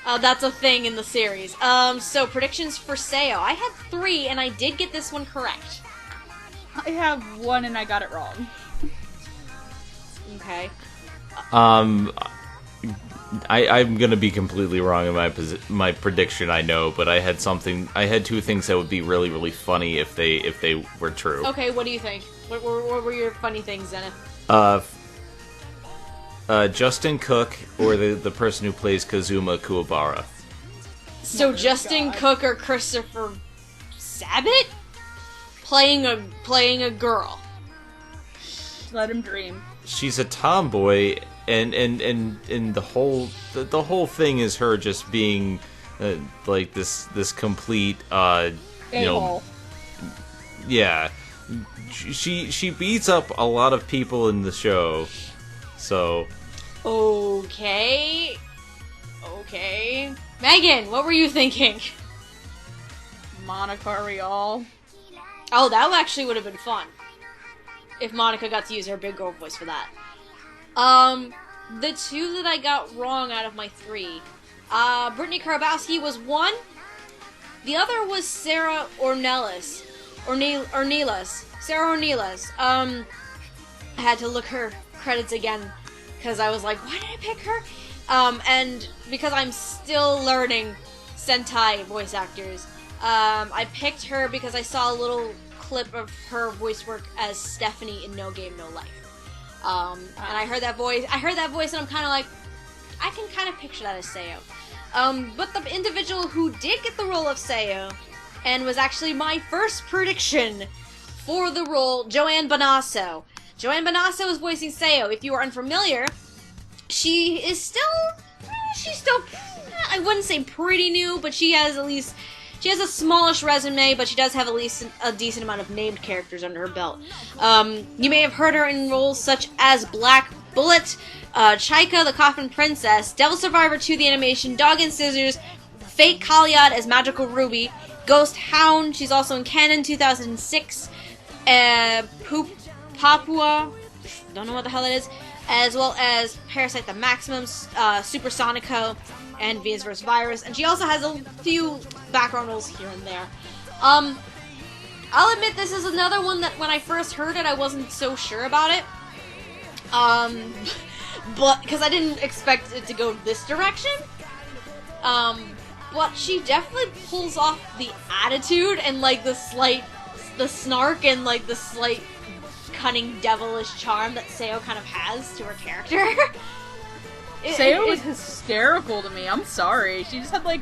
That's a thing in the series. So predictions for Seo. I had 3, and I did get this one correct. I have 1, and I got it wrong. Okay. I'm gonna be completely wrong in my prediction, I know, but I had 2 things that would be really, really funny if they were true. Okay, what do you think? What were your funny things, Zenith? Justin Cook or the person who plays Kazuma Kuwabara. So Justin Cook or Christopher Sabat playing a girl. Let him dream. She's a tomboy, and the whole thing is her just being like this complete A-hole. Yeah. She beats up a lot of people in the show. So Okay. Megan, what were you thinking? Monica Rial. Oh, that actually would have been fun. If Monica got to use her big girl voice for that. The 2 that I got wrong out of my 3. Brittany Karabowski was 1. The other was Sarah Ornelas. Sarah Ornelas. I had to look her credits again. because I was like, why did I pick her? And because I'm still learning Sentai voice actors, I picked her because I saw a little clip of her voice work as Stephanie in No Game, No Life. And I heard that voice, and I'm kind of like, I can kind of picture that as Seo. But the individual who did get the role of Seo, and was actually my first prediction for the role, Joanne Bonasso. Joanne Bonasso is voicing Seo. If you are unfamiliar, she's still, I wouldn't say pretty new, but she has a smallish resume, but she does have at least a decent amount of named characters under her belt. You may have heard her in roles such as Black Bullet, Chaika, the Coffin Princess, Devil Survivor 2, the animation, Dog and Scissors, Fate Kaliad as Magical Ruby, Ghost Hound, she's also in Canon 2006, Papua, don't know what the hell that is, as well as Parasite the Maximum, Super Sonico, and Venus vs. Virus, and she also has a few background roles here and there. I'll admit this is another one that when I first heard it, I wasn't so sure about it. But, because I didn't expect it to go this direction. But she definitely pulls off the attitude and, like, the snark and, like, the slight cunning devilish charm that Seo kind of has to her character. Seo was hysterical to me. I'm sorry. She just had, like,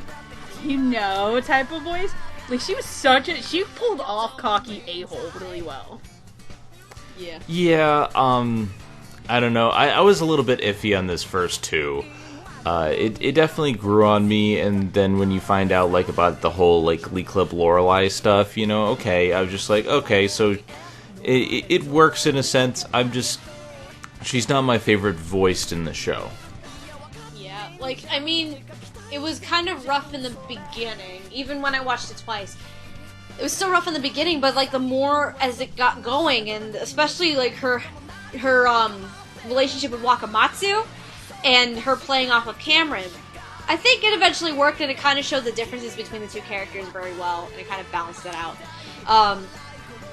type of voice. Like, she pulled off cocky a-hole really well. Yeah. Yeah, I don't know. I was a little bit iffy on this first two. It definitely grew on me, and then when you find out, like, about the whole, like, Glee Club Lorelai stuff, you know, okay, I was just like, okay, so it works in a sense. She's not my favorite voiced in the show. Yeah, like, I mean, it was kind of rough in the beginning, even when I watched it twice. It was still rough in the beginning, but, like, the more as it got going, and especially, like, her relationship with Wakamatsu, and her playing off of Cameron, I think it eventually worked, and it kind of showed the differences between the two characters very well, and it kind of balanced it out.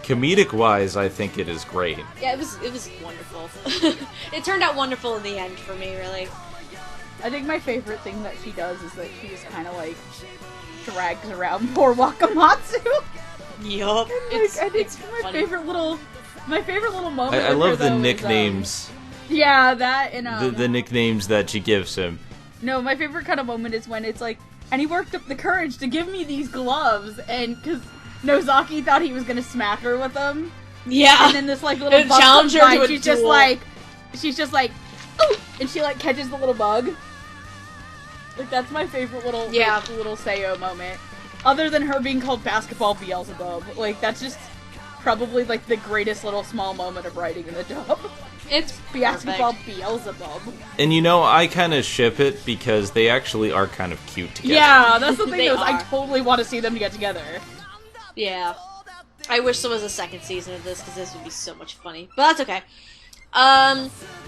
Comedic-wise, I think it is great. Yeah, it was wonderful. It turned out wonderful in the end for me, really. I think my favorite thing that she does is that she just kind of, like, drags around poor Wakamatsu. Yup. It's my favorite little moment. I love the nicknames. Yeah, that and the nicknames that she gives him. No, my favorite kind of moment is when it's like, and he worked up the courage to give me these gloves, and because Nozaki thought he was gonna smack her with them. Yeah. And then this like little bug comes by, and she's just like, ooh, and she like catches the little bug. Like that's my favorite little Seo moment. Other than her being called Basketball Beelzebub, like that's just probably like the greatest little small moment of writing in the dub. It's Basketball Beelzebub. And you know, I kind of ship it because they actually are kind of cute together. Yeah, that's the thing. I totally want to see them get together. Yeah. I wish there was a second season of this, because this would be so much funny. But that's okay.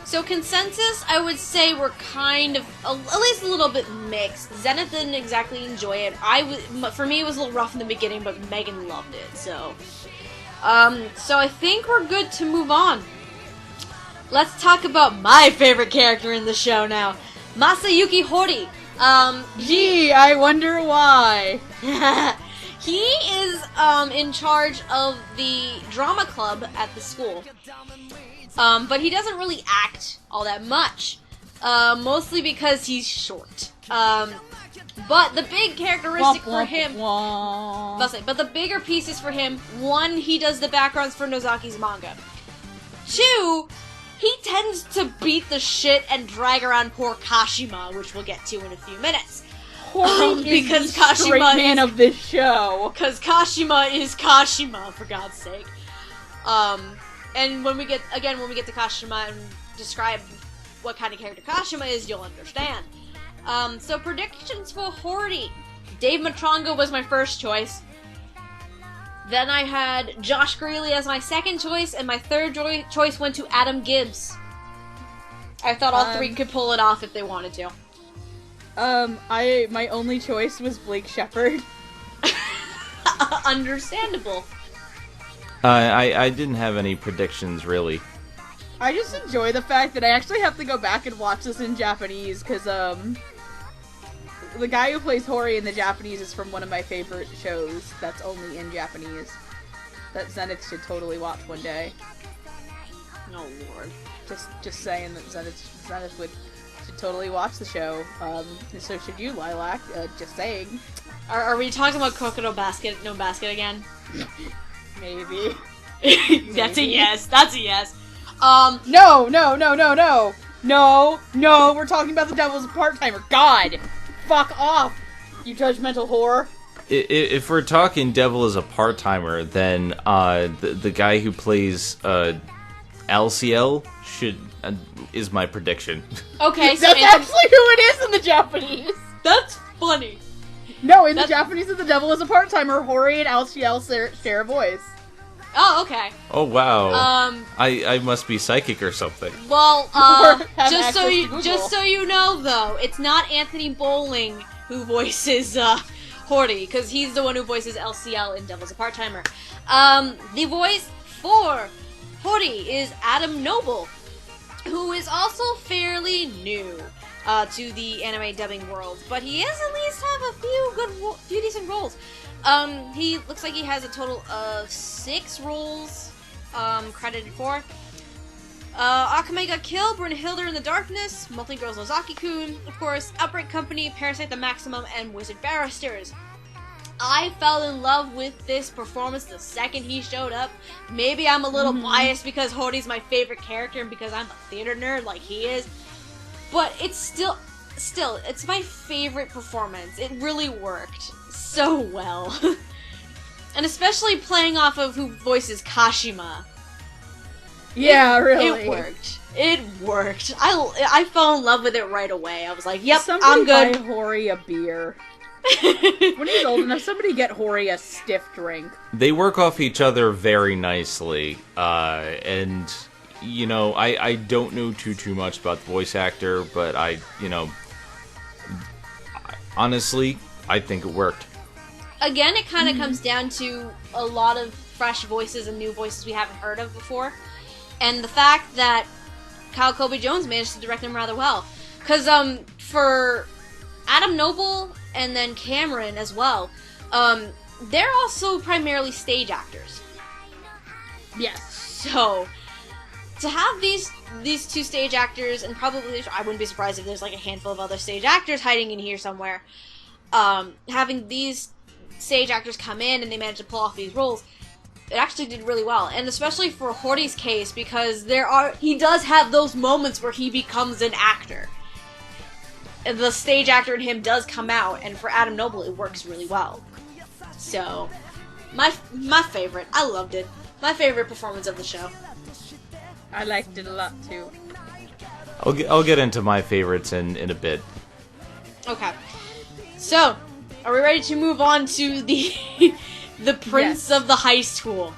So consensus, I would say we're kind of, at least a little bit mixed. Zenith didn't exactly enjoy it. For me, it was a little rough in the beginning, but Megan loved it, so. So I think we're good to move on. Let's talk about my favorite character in the show now. Masayuki Hori. Gee, I wonder why. He is in charge of the drama club at the school. But he doesn't really act all that much. Mostly because he's short. But the big characteristic for him... But the bigger pieces for him, one, he does the backgrounds for Nozaki's manga. Two, he tends to beat the shit and drag around poor Kashima, which we'll get to in a few minutes. Because Kashima man of this show. Because Kashima is Kashima, for God's sake. And when we get to Kashima and describe what kind of character Kashima is, you'll understand. So predictions for Hori. Dave Matronga was my first choice. Then I had Josh Greeley as my second choice, and my third choice went to Adam Gibbs. I thought all three could pull it off if they wanted to. My only choice was Blake Shepard. Understandable. I didn't have any predictions, really. I just enjoy the fact that I actually have to go back and watch this in Japanese, because, the guy who plays Hori in the Japanese is from one of my favorite shows that's only in Japanese. That Zenith should totally watch one day. Oh, Lord. Just saying that Zenith should totally watch the show. And so should you, Lilac. Just saying. Are we talking about Crocodile Basket, No Basket again? Maybe. That's a yes. That's a yes. No, we're talking about the Devil's a Part-Timer. God! Fuck off, you judgmental whore. If we're talking Devil is a part-timer, then the guy who plays LCL is my prediction. Okay, so that's actually who it is in the Japanese. That's funny. No, in the Japanese, the Devil is a Part-Timer. Hori and LCL share a voice. Oh, okay. Oh, wow. I must be psychic or something. Well, just so you know, though, it's not Anthony Bowling who voices Hori, because he's the one who voices LCL in Devil's a Part-Timer. The voice for Hori is Adam Noble, who is also fairly new to the anime dubbing world, but he is at least have a few decent roles. He looks like he has a total of 6 roles credited for. Akame Got Killed, Brunhilde in the Darkness, Multi Girls Nozaki-Kun, of course, Outbreak Company, Parasite the Maximum, and Wizard Barristers. I fell in love with this performance the second he showed up. Maybe I'm a little biased because Hori's my favorite character and because I'm a theater nerd like he is, but it's still, it's my favorite performance. It really worked so well. And especially playing off of who voices Kashima. Yeah, really. It worked. It worked. I fell in love with it right away. I was like, yep, somebody I'm good. Buy Hori a beer. When he's old enough, somebody get Hori a stiff drink. They work off each other very nicely, and, you know, I don't know too much about the voice actor, but honestly, I think it worked. Again, it kind of comes down to a lot of fresh voices and new voices we haven't heard of before. And the fact that Kyle Kobe Jones managed to direct them rather well. Because, for Adam Noble and then Cameron as well, they're also primarily stage actors. Yes. So, to have these two stage actors, and probably, I wouldn't be surprised if there's like a handful of other stage actors hiding in here somewhere, having these stage actors come in and they manage to pull off these roles, it actually did really well. And especially for Hori's case, because he does have those moments where he becomes an actor. The stage actor in him does come out, and for Adam Noble, it works really well. So, my favorite. I loved it. My favorite performance of the show. I liked it a lot, too. I'll get into my favorites in a bit. Okay. So, are we ready to move on to the Prince of the High School?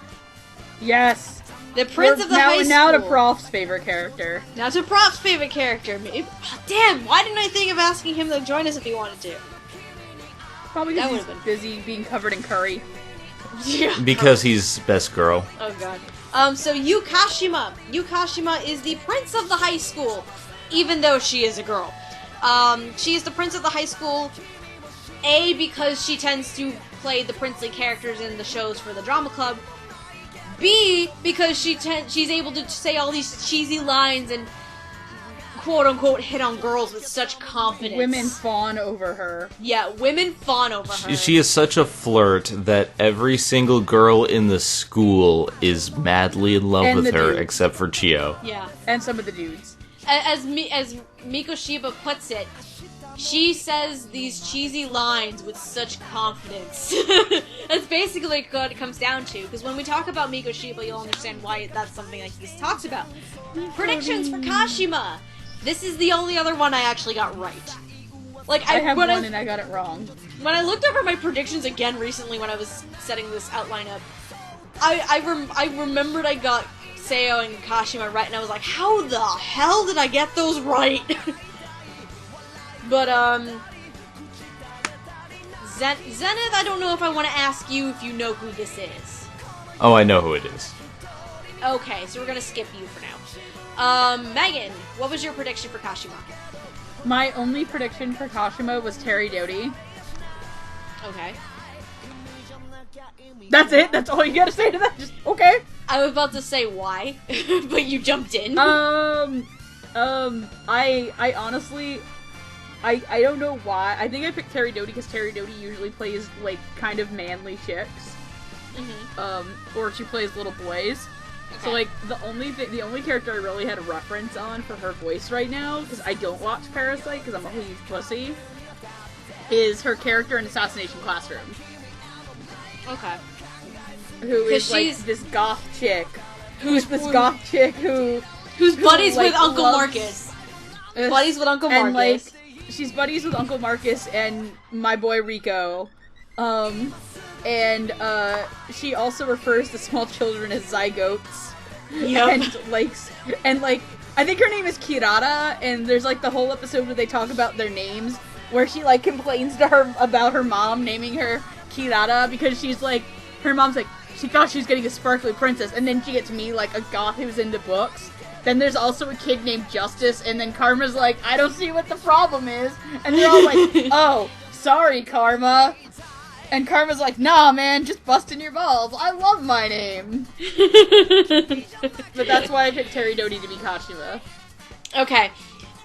Yes. The Prince of the High School. Now to Prof's favorite character. Now to Prof's favorite character. Damn, why didn't I think of asking him to join us if he wanted to? Probably because he's busy being covered in curry. Because he's best girl. Oh god. So Yukashima. Yukashima is the Prince of the High School, even though she is a girl. She is the Prince of the High School, A, because she tends to play the princely characters in the shows for the drama club. B, because she's able to say all these cheesy lines and quote-unquote hit on girls with such confidence. Women fawn over her. Yeah, women fawn over her. She is such a flirt that every single girl in the school is madly in love with her, dudes. Except for Chio. Yeah. And some of the dudes. As Miko Shiba puts it, she says these cheesy lines with such confidence. That's basically what it comes down to, because when we talk about Miko Shiba, you'll understand why that's something that he talks about. Predictions for Kashima! This is the only other one I actually got right. Like, I have one and I got it wrong. When I looked over my predictions again recently when I was setting this outline up, I remembered I got Seo and Kashima right, and I was like, how the hell did I get those right? But, Zenith, I don't know if I want to ask you if you know who this is. Oh, I know who it is. Okay, so we're gonna skip you for now. Megan, what was your prediction for Kashima? My only prediction for Kashima was Terry Doty. Okay. That's it? That's all you gotta say to that? Just, okay. I was about to say why, but you jumped in. I honestly, I don't know why. I think I picked Terry Doty because Terry Doty usually plays, like, kind of manly chicks. Mm-hmm. Or she plays little boys. Okay. So, like, the only character I really had a reference on for her voice right now, because I don't watch Parasite, because I'm a huge pussy, is her character in Assassination Classroom. Okay. Who is, like, this goth chick. Who's buddies with Uncle Marcus. Buddies with Uncle Marcus. And, like, she's buddies with Uncle Marcus and my boy Rico. And she also refers to small children as zygotes. Yep. And I think her name is Kirata, and there's, like, the whole episode where they talk about their names, where she, like, complains to her about her mom naming her Kirata, because she's, like, her mom's like, she thought she was getting a sparkly princess, and then she gets me, like, a goth who's into books. Then there's also a kid named Justice, and then Karma's like, I don't see what the problem is. And they're all like, oh, sorry, Karma. And Karma's like, nah, man, just busting your balls. I love my name. But that's why I picked Terry Doty to be Kashima. Okay.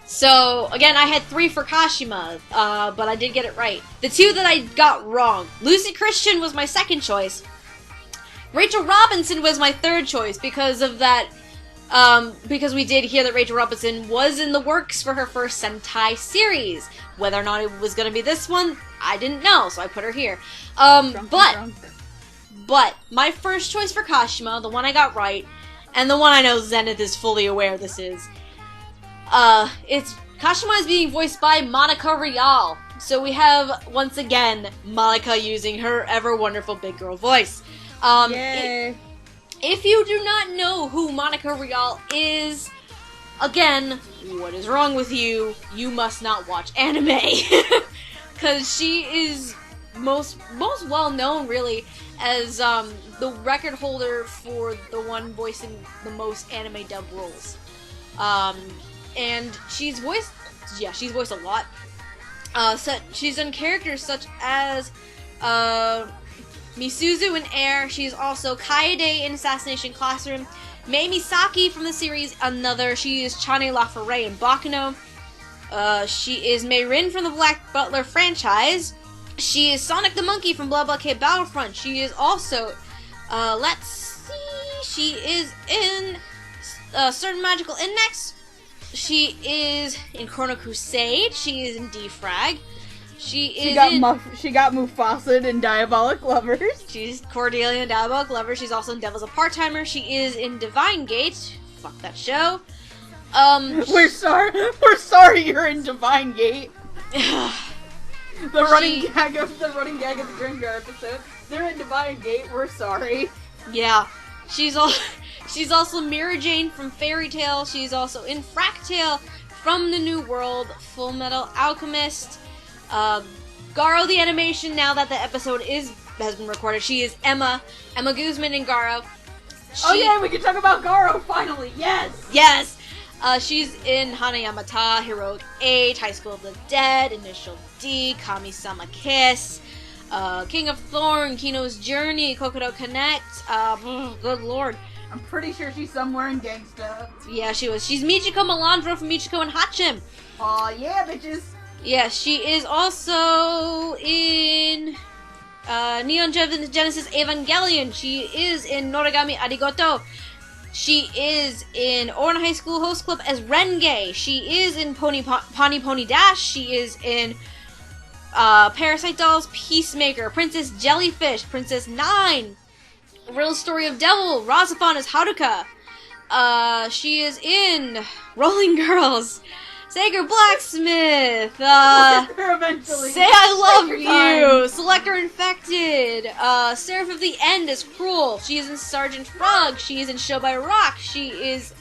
So, again, I had 3 for Kashima, but I did get it right. The 2 that I got wrong. Lucy Christian was my second choice. Rachel Robinson was my third choice because of that, because we did hear that Rachel Robinson was in the works for her first Sentai series. Whether or not it was going to be this one, I didn't know, so I put her here. But my first choice for Kashima, the one I got right, and the one I know Zenith is fully aware this is, Kashima is being voiced by Monica Rial. So we have, once again, Monica using her ever-wonderful big girl voice. Yay. If you do not know who Monica Rial is, again, what is wrong with you? You must not watch anime. Because she is most well-known, really, as the record holder for the one voicing the most anime dub roles. And she's voiced a lot. She's done characters such as Misuzu in Air. She's also Kaede in Assassination Classroom. Mei Misaki from the series Another. She is Chane LaFerre in Bakuno. She is Mei Rin from the Black Butler franchise. She is Sonic the Monkey from Blah Blah K Battlefront. She is also, she is in Certain Magical Index. She is in Chrono Crusade. She is in Defrag. She got Mufasa in Diabolic Lovers. She's Cordelia in Diabolic Lovers. She's also in Devil's a Part-Timer. She is in Divine Gate. Fuck that show. We're sorry you're in Divine Gate. The running gag of the Grimgar episode. They're in Divine Gate. We're sorry. Yeah. She's also Mira Jane from Fairy Tail. She's also in Fractale from the New World, Full Metal Alchemist. Garo the animation, now that the episode has been recorded, she is Emma Guzman in Garo. We can talk about Garo, finally, yes! Yes! She's in Hanayamata, Heroic 8, High School of the Dead, Initial D, Kami-sama Kiss, King of Thorn, Kino's Journey, Kokodo Connect, good lord. I'm pretty sure she's somewhere in Gangsta. Yeah, she was. She's Michiko Melandro from Michiko and Hachim. Aw, yeah, bitches! Yeah, she is also in Neon Genesis Evangelion. She is in Noragami Arigoto. She is in Oran High School Host Club as Renge. She is in Pony Dash. She is in Parasite Dolls, Peacemaker, Princess Jellyfish, Princess 9, Real Story of Devil, Razafon as Haruka. She is in Rolling Girls, Sager Blacksmith, Say I Love You, Selector Infected, Seraph of the End is Cruel. She is in Sergeant Frog. She is in Show by Rock. She is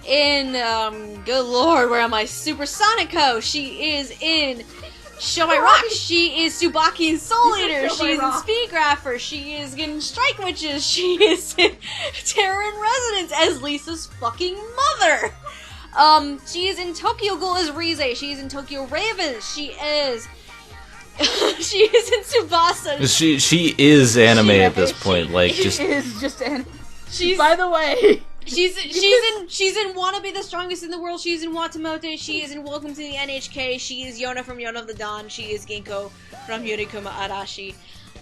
in, good lord, where am I? Supersonico. She is in Show My Rock. She is Tsubaki's Soul Eater. Show My She's in Rock. Speed Grapher. She is in Strike Witches. She is in Terror in Residence as Lisa's fucking mother. She is in Tokyo Ghoul as Rize. She is in Tokyo Ravens. She is in Tsubasa. She is anime at this point. Like, She just is just anime. She's By the way, she's in Wanna Be the Strongest in the World. She's in Watamote. She is in Welcome to the NHK. She is Yona from Yona of the Dawn. She is Ginkgo from Yurikuma Arashi.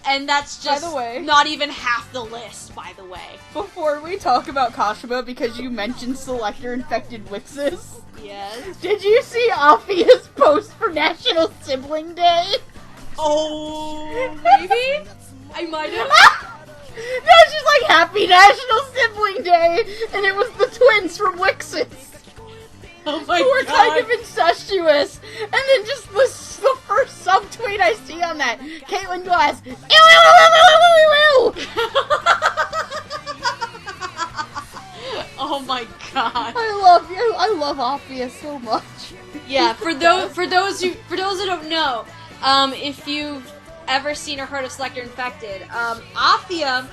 And that's just By the way, not even half the list, by the way. before we talk about Kashima, because you mentioned Selector Infected Wixes, Yes. did you see Afia's post for National Sibling Day? Oh, maybe? I might have. No, she's like, Happy National Sibling Day! And it was the twins from Wixes. Oh my Who were god. kind of incestuous. And then just the first subtweet I see on that, Katelyn Glass, ew, ew, ew, ew, ew, ew, ew. Oh my god. I love you. I love Afia so much. Yeah, for those who don't know, if you've ever seen or heard of Selector Infected, Afia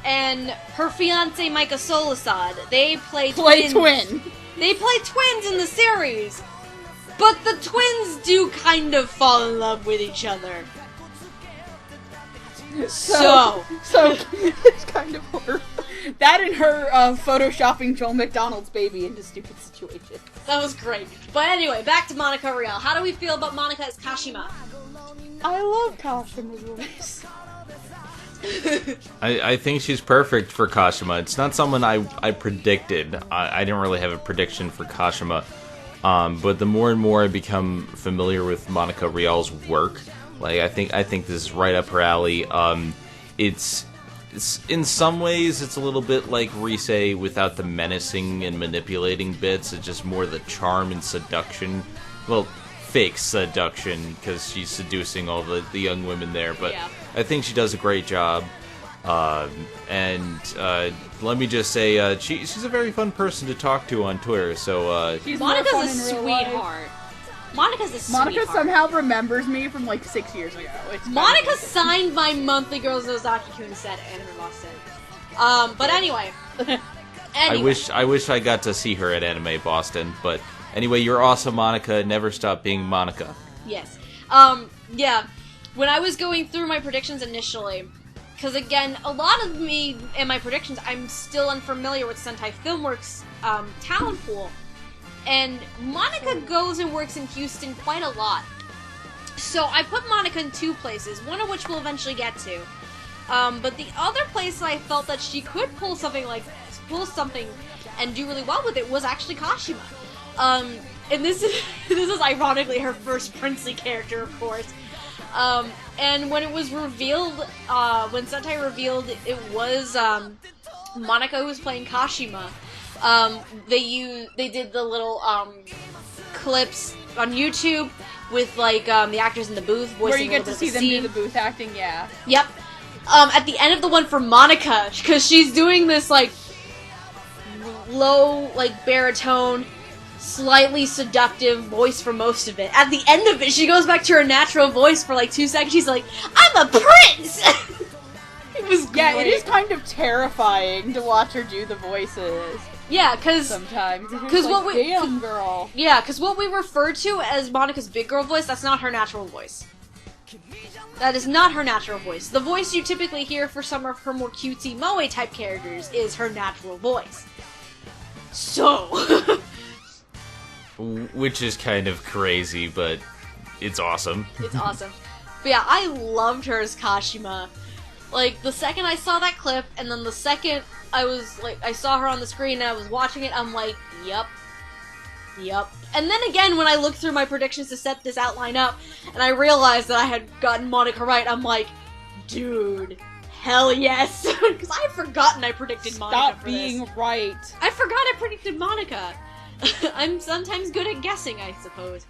and her fiance Micah Solasad, they play twin. They play twins in the series, but the twins do kind of fall in love with each other. So it's kind of horrible. That and her photoshopping Joel McDonald's baby into stupid situations. that was great. But anyway, back to Monica Rial. How do we feel about Monica as Kashima? I love Kashima's voice. I think she's perfect for Kashima. It's not someone I predicted. I didn't really have a prediction for Kashima. But the more and more I become familiar with Monica Rial's work, like I think this is right up her alley. It's in some ways it's a little bit like Rise without the menacing and manipulating bits. It's just more the charm and seduction. Well, fake seduction because she's seducing all the young women there, but Yeah. I think she does a great job. And let me just say, she's a very fun person to talk to on Twitter. So She's more fun Monica's a in real life. sweetheart. Monica's a Monica sweetheart. somehow remembers me from like 6 years ago. It's Monica kinda signed my monthly Girls Nozaki-Kun set at Anime Boston. But anyway. I wish I got to see her at Anime Boston. But anyway, you're awesome, Monica. Never stop being Monica. Yes. Yeah. When I was going through my predictions initially, because again, a lot of me and my predictions, I'm still unfamiliar with Sentai Filmworks' talent pool. And Monica goes and works in Houston quite a lot. So I put Monica in two places, one of which we'll eventually get to. But the other place I felt that she could pull something and do really well with it was actually Kashima. And this is ironically her first princely character, of course. And when it was revealed, when Sentai revealed it was Monica who was playing Kashima, they did the little clips on YouTube with like the actors in the booth voicing where you get a to little see bit of them the do scene. the booth acting, yeah. Yep. At the end of the one for Monica, because she's doing this like low, like baritone, slightly seductive voice for most of it. At the end of it, she goes back to her natural voice for like 2 seconds. She's like, "I'm a prince." It was great. Yeah, it is kind of terrifying to watch her do the voices Yeah, because sometimes. 'cause what like, we- damn, girl. yeah, because what we refer to as Monica's big girl voice, that's not her natural voice. That is not her natural voice. The voice you typically hear for some of her more cutesy moe type characters is her natural voice. So, Which is kind of crazy, but it's awesome. it's awesome. But yeah, I loved her as Kashima. Like, the second I saw that clip, and then the second I saw her on the screen and I was watching it, I'm like, yep. And then again, when I looked through my predictions to set this outline up, and I realized that I had gotten Monica right, I'm like, dude, hell yes. Because I had forgotten I predicted Monica Stop for being this. right. I forgot I predicted Monica. I'm sometimes good at guessing, I suppose.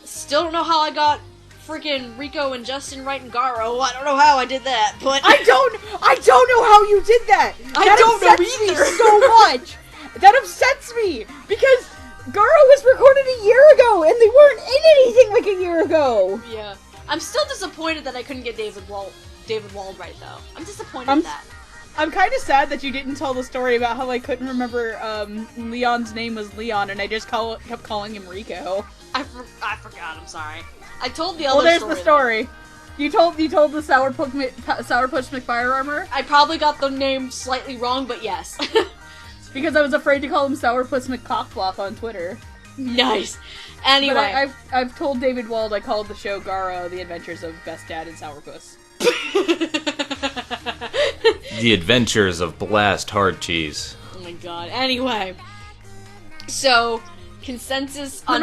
Still don't know how I got freaking Rico and Justin right and Garo. I don't know how I did that, but I don't know how you did that. I That don't know upsets me either. so much. That upsets me because Garo was recorded a year ago and they weren't in anything like a year ago! Yeah. I'm still disappointed that I couldn't get David Wald right, though. I'm disappointed in that. I'm kind of sad that you didn't tell the story about how I couldn't remember Leon's name was Leon, and I just kept calling him Rico. I forgot, I'm sorry. I told the other Well, there's story. the story. You told the Sourpuss McFirearmor? I probably got the name slightly wrong, but yes. Because I was afraid to call him Sourpuss McCockblock on Twitter. Nice. Anyway. But I've told David Wald I called the show Garo The Adventures of Best Dad and Sourpuss. The Adventures of Blast Hard Cheese. Oh my god. Anyway. So, consensus on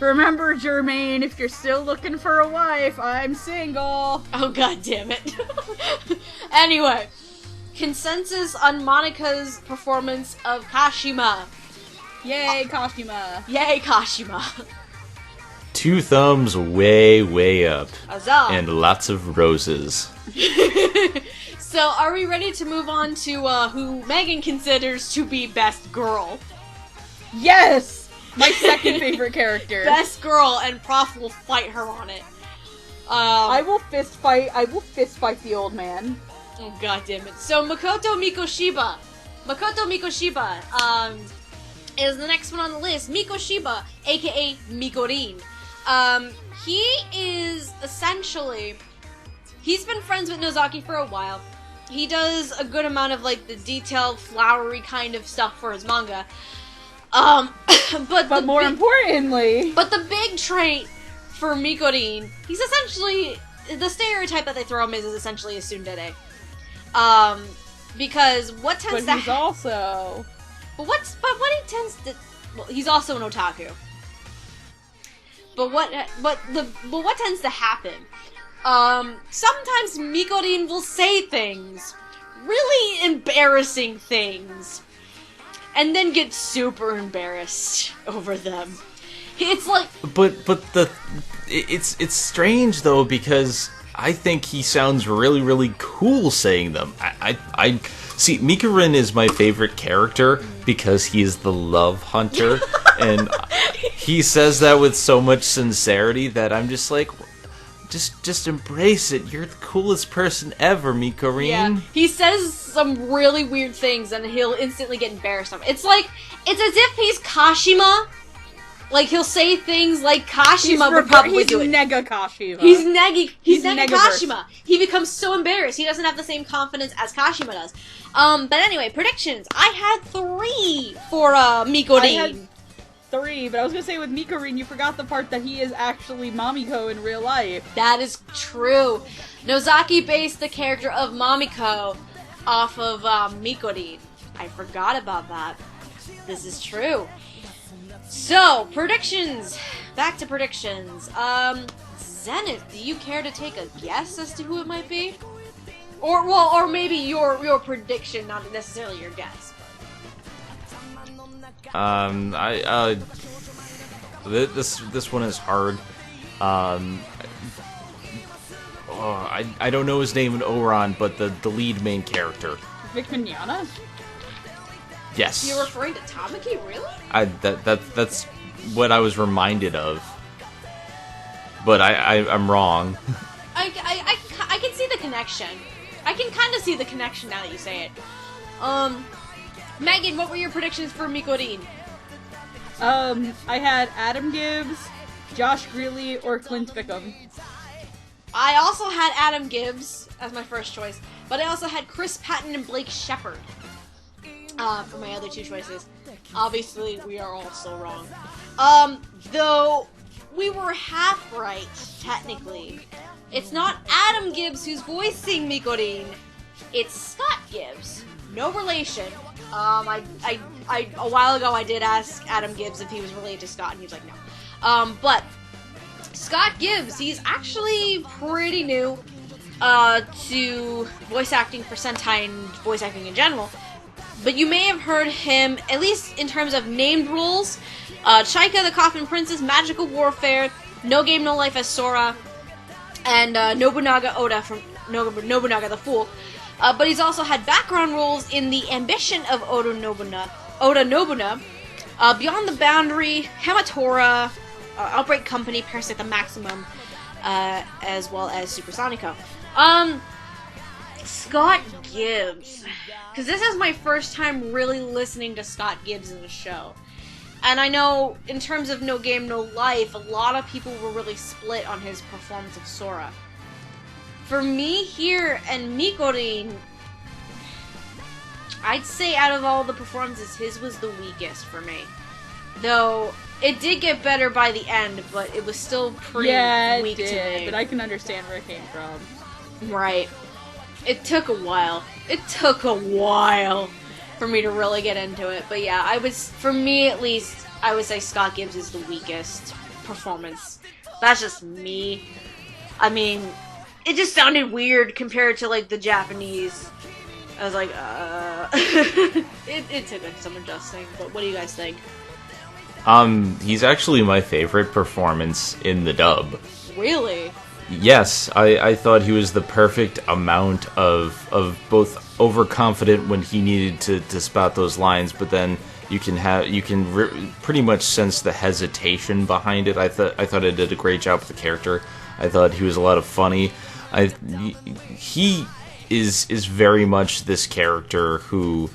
Remember, Jermaine, if you're still looking for a wife, I'm single. Oh god damn it. Anyway. Consensus on Monika's performance of Kashima. Yay, Kashima. Yay, Kashima. 2 thumbs way, way up. Huzzah. And lots of roses. So, are we ready to move on to who Megan considers to be best girl? Yes! My second favorite character. Best girl, and Prof will fight her on it. I will fist fight the old man. Oh god damn it. So, Makoto Mikoshiba is the next one on the list. Mikoshiba, aka Mikorin. He is essentially... He's been friends with Nozaki for a while. He does a good amount of, like, the detailed, flowery kind of stuff for his manga. But more importantly... But the big trait for Mikorin, he's essentially... The stereotype that they throw him is essentially a tsundere. Because what tends to... But he's also... But what he tends to... Well, he's also an otaku. But what tends to happen... sometimes Mikorin will say things, really embarrassing things, and then get super embarrassed over them. It's like... But it's strange though, because I think he sounds really, really cool saying them. I see, Mikorin is my favorite character because he is the love hunter, and he says that with so much sincerity that I'm just like... Just embrace it. You're the coolest person ever, Mikorin. Yeah, he says some really weird things and he'll instantly get embarrassed. It's like, it's as if he's Kashima. Like, he'll say things like Kashima would probably do it. He's Nega Kashima. He's Nega Kashima. He becomes so embarrassed. He doesn't have the same confidence as Kashima does. But anyway, predictions. I had 3 for Mikorin. I had 3, but I was gonna say with Mikorin, you forgot the part that he is actually Mamiko in real life. That is true. Nozaki based the character of Mamiko off of Mikorin. I forgot about that. This is true. So, predictions. Back to predictions. Zenith, do you care to take a guess as to who it might be? Or maybe your prediction, not necessarily your guess. This one is hard. I don't know his name in Ouran, but the lead main character. Vic Mignogna? Yes. You're referring to Tamaki, really? That's what I was reminded of. But I'm wrong. I can see the connection. I can kind of see the connection now that you say it. Megan, what were your predictions for Mikorin? I had Adam Gibbs, Josh Greeley, or Clint Bickham. I also had Adam Gibbs as my first choice, but I also had Chris Patton and Blake Shepard for my other 2 choices. Obviously, we are all so wrong. Though we were half right, technically. It's not Adam Gibbs who's voicing Mikorin, it's Scott Gibbs. No relation. A while ago I did ask Adam Gibbs if he was related to Scott, and he was like, no. But Scott Gibbs, he's actually pretty new to voice acting for Sentai and voice acting in general. But you may have heard him, at least in terms of named roles, Chaika the Coffin Princess, Magical Warfare, No Game No Life as Sora, and Nobunaga Oda from Nobunaga the Fool. But he's also had background roles in The Ambition of Oda Nobunaga, Beyond the Boundary, Hamatora, Outbreak Company, Parasite the Maximum, as well as Supersonico. Scott Gibbs. Because this is my first time really listening to Scott Gibbs in the show. And I know, in terms of No Game, No Life, a lot of people were really split on his performance of Sora. For me here and Mikorin, I'd say out of all the performances, his was the weakest for me. Though, it did get better by the end, but it was still pretty weak to me. But I can understand where it came from. Right. It took a while. It took a while for me to really get into it. But yeah, for me at least, I would say Scott Gibbs is the weakest performance. That's just me. I mean, it just sounded weird compared to, like, the Japanese. I was like, it took some adjusting, but what do you guys think? He's actually my favorite performance in the dub. Really? Yes, I thought he was the perfect amount of both overconfident when he needed to spout those lines, but then you can pretty much sense the hesitation behind it. I thought it did a great job with the character. I thought he was a lot of funny. He is very much this character who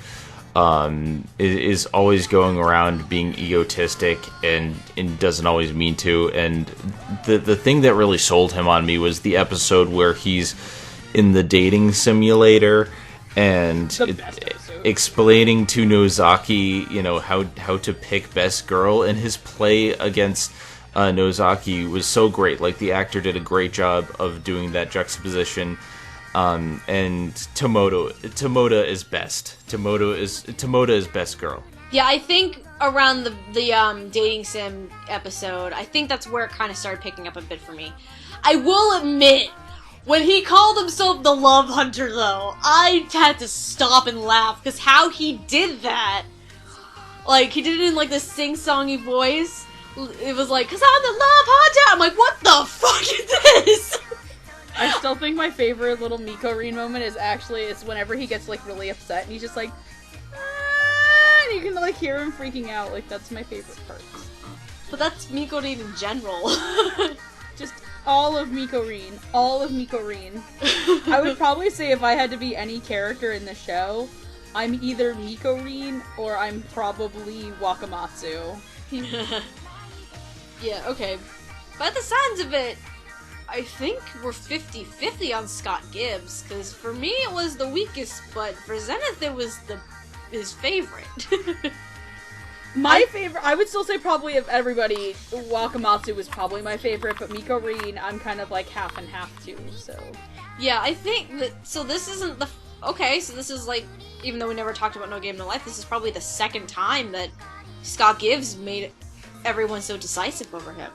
is always going around being egotistic and doesn't always mean to. And the thing that really sold him on me was the episode where he's in the dating simulator and explaining to Nozaki, how to pick best girl, and his play against Nozaki was so great. Like, the actor did a great job of doing that juxtaposition. And Tomoda is best. Tomoda is best girl. Yeah, I think around the dating sim episode, I think that's where it kind of started picking up a bit for me. I will admit, when he called himself the Love Hunter, though, I had to stop and laugh, because how he did that, like, he did it in, like, this sing-songy voice. It was like, 'cause I'm the Love Hunter! I'm like, what the fuck is this? I still think my favorite little Mikorin moment is whenever he gets, like, really upset and he's just like, and you can, like, hear him freaking out. Like, that's my favorite part. But that's Mikorin in general. Just all of Mikorin. All of Mikorin. I would probably say if I had to be any character in the show, I'm either Mikorin or I'm probably Wakamatsu. Yeah, okay. By the sounds of it, I think we're 50-50 on Scott Gibbs, because for me it was the weakest, but for Zenith it was his favorite. My favorite, I would still say probably of everybody, Wakamatsu was probably my favorite, but Mikorin, I'm kind of like half and half too, so. Yeah, I think that, so this isn't the, okay, so this is like, even though we never talked about No Game, No Life, this is probably the second time that Scott Gibbs made everyone so decisive over him.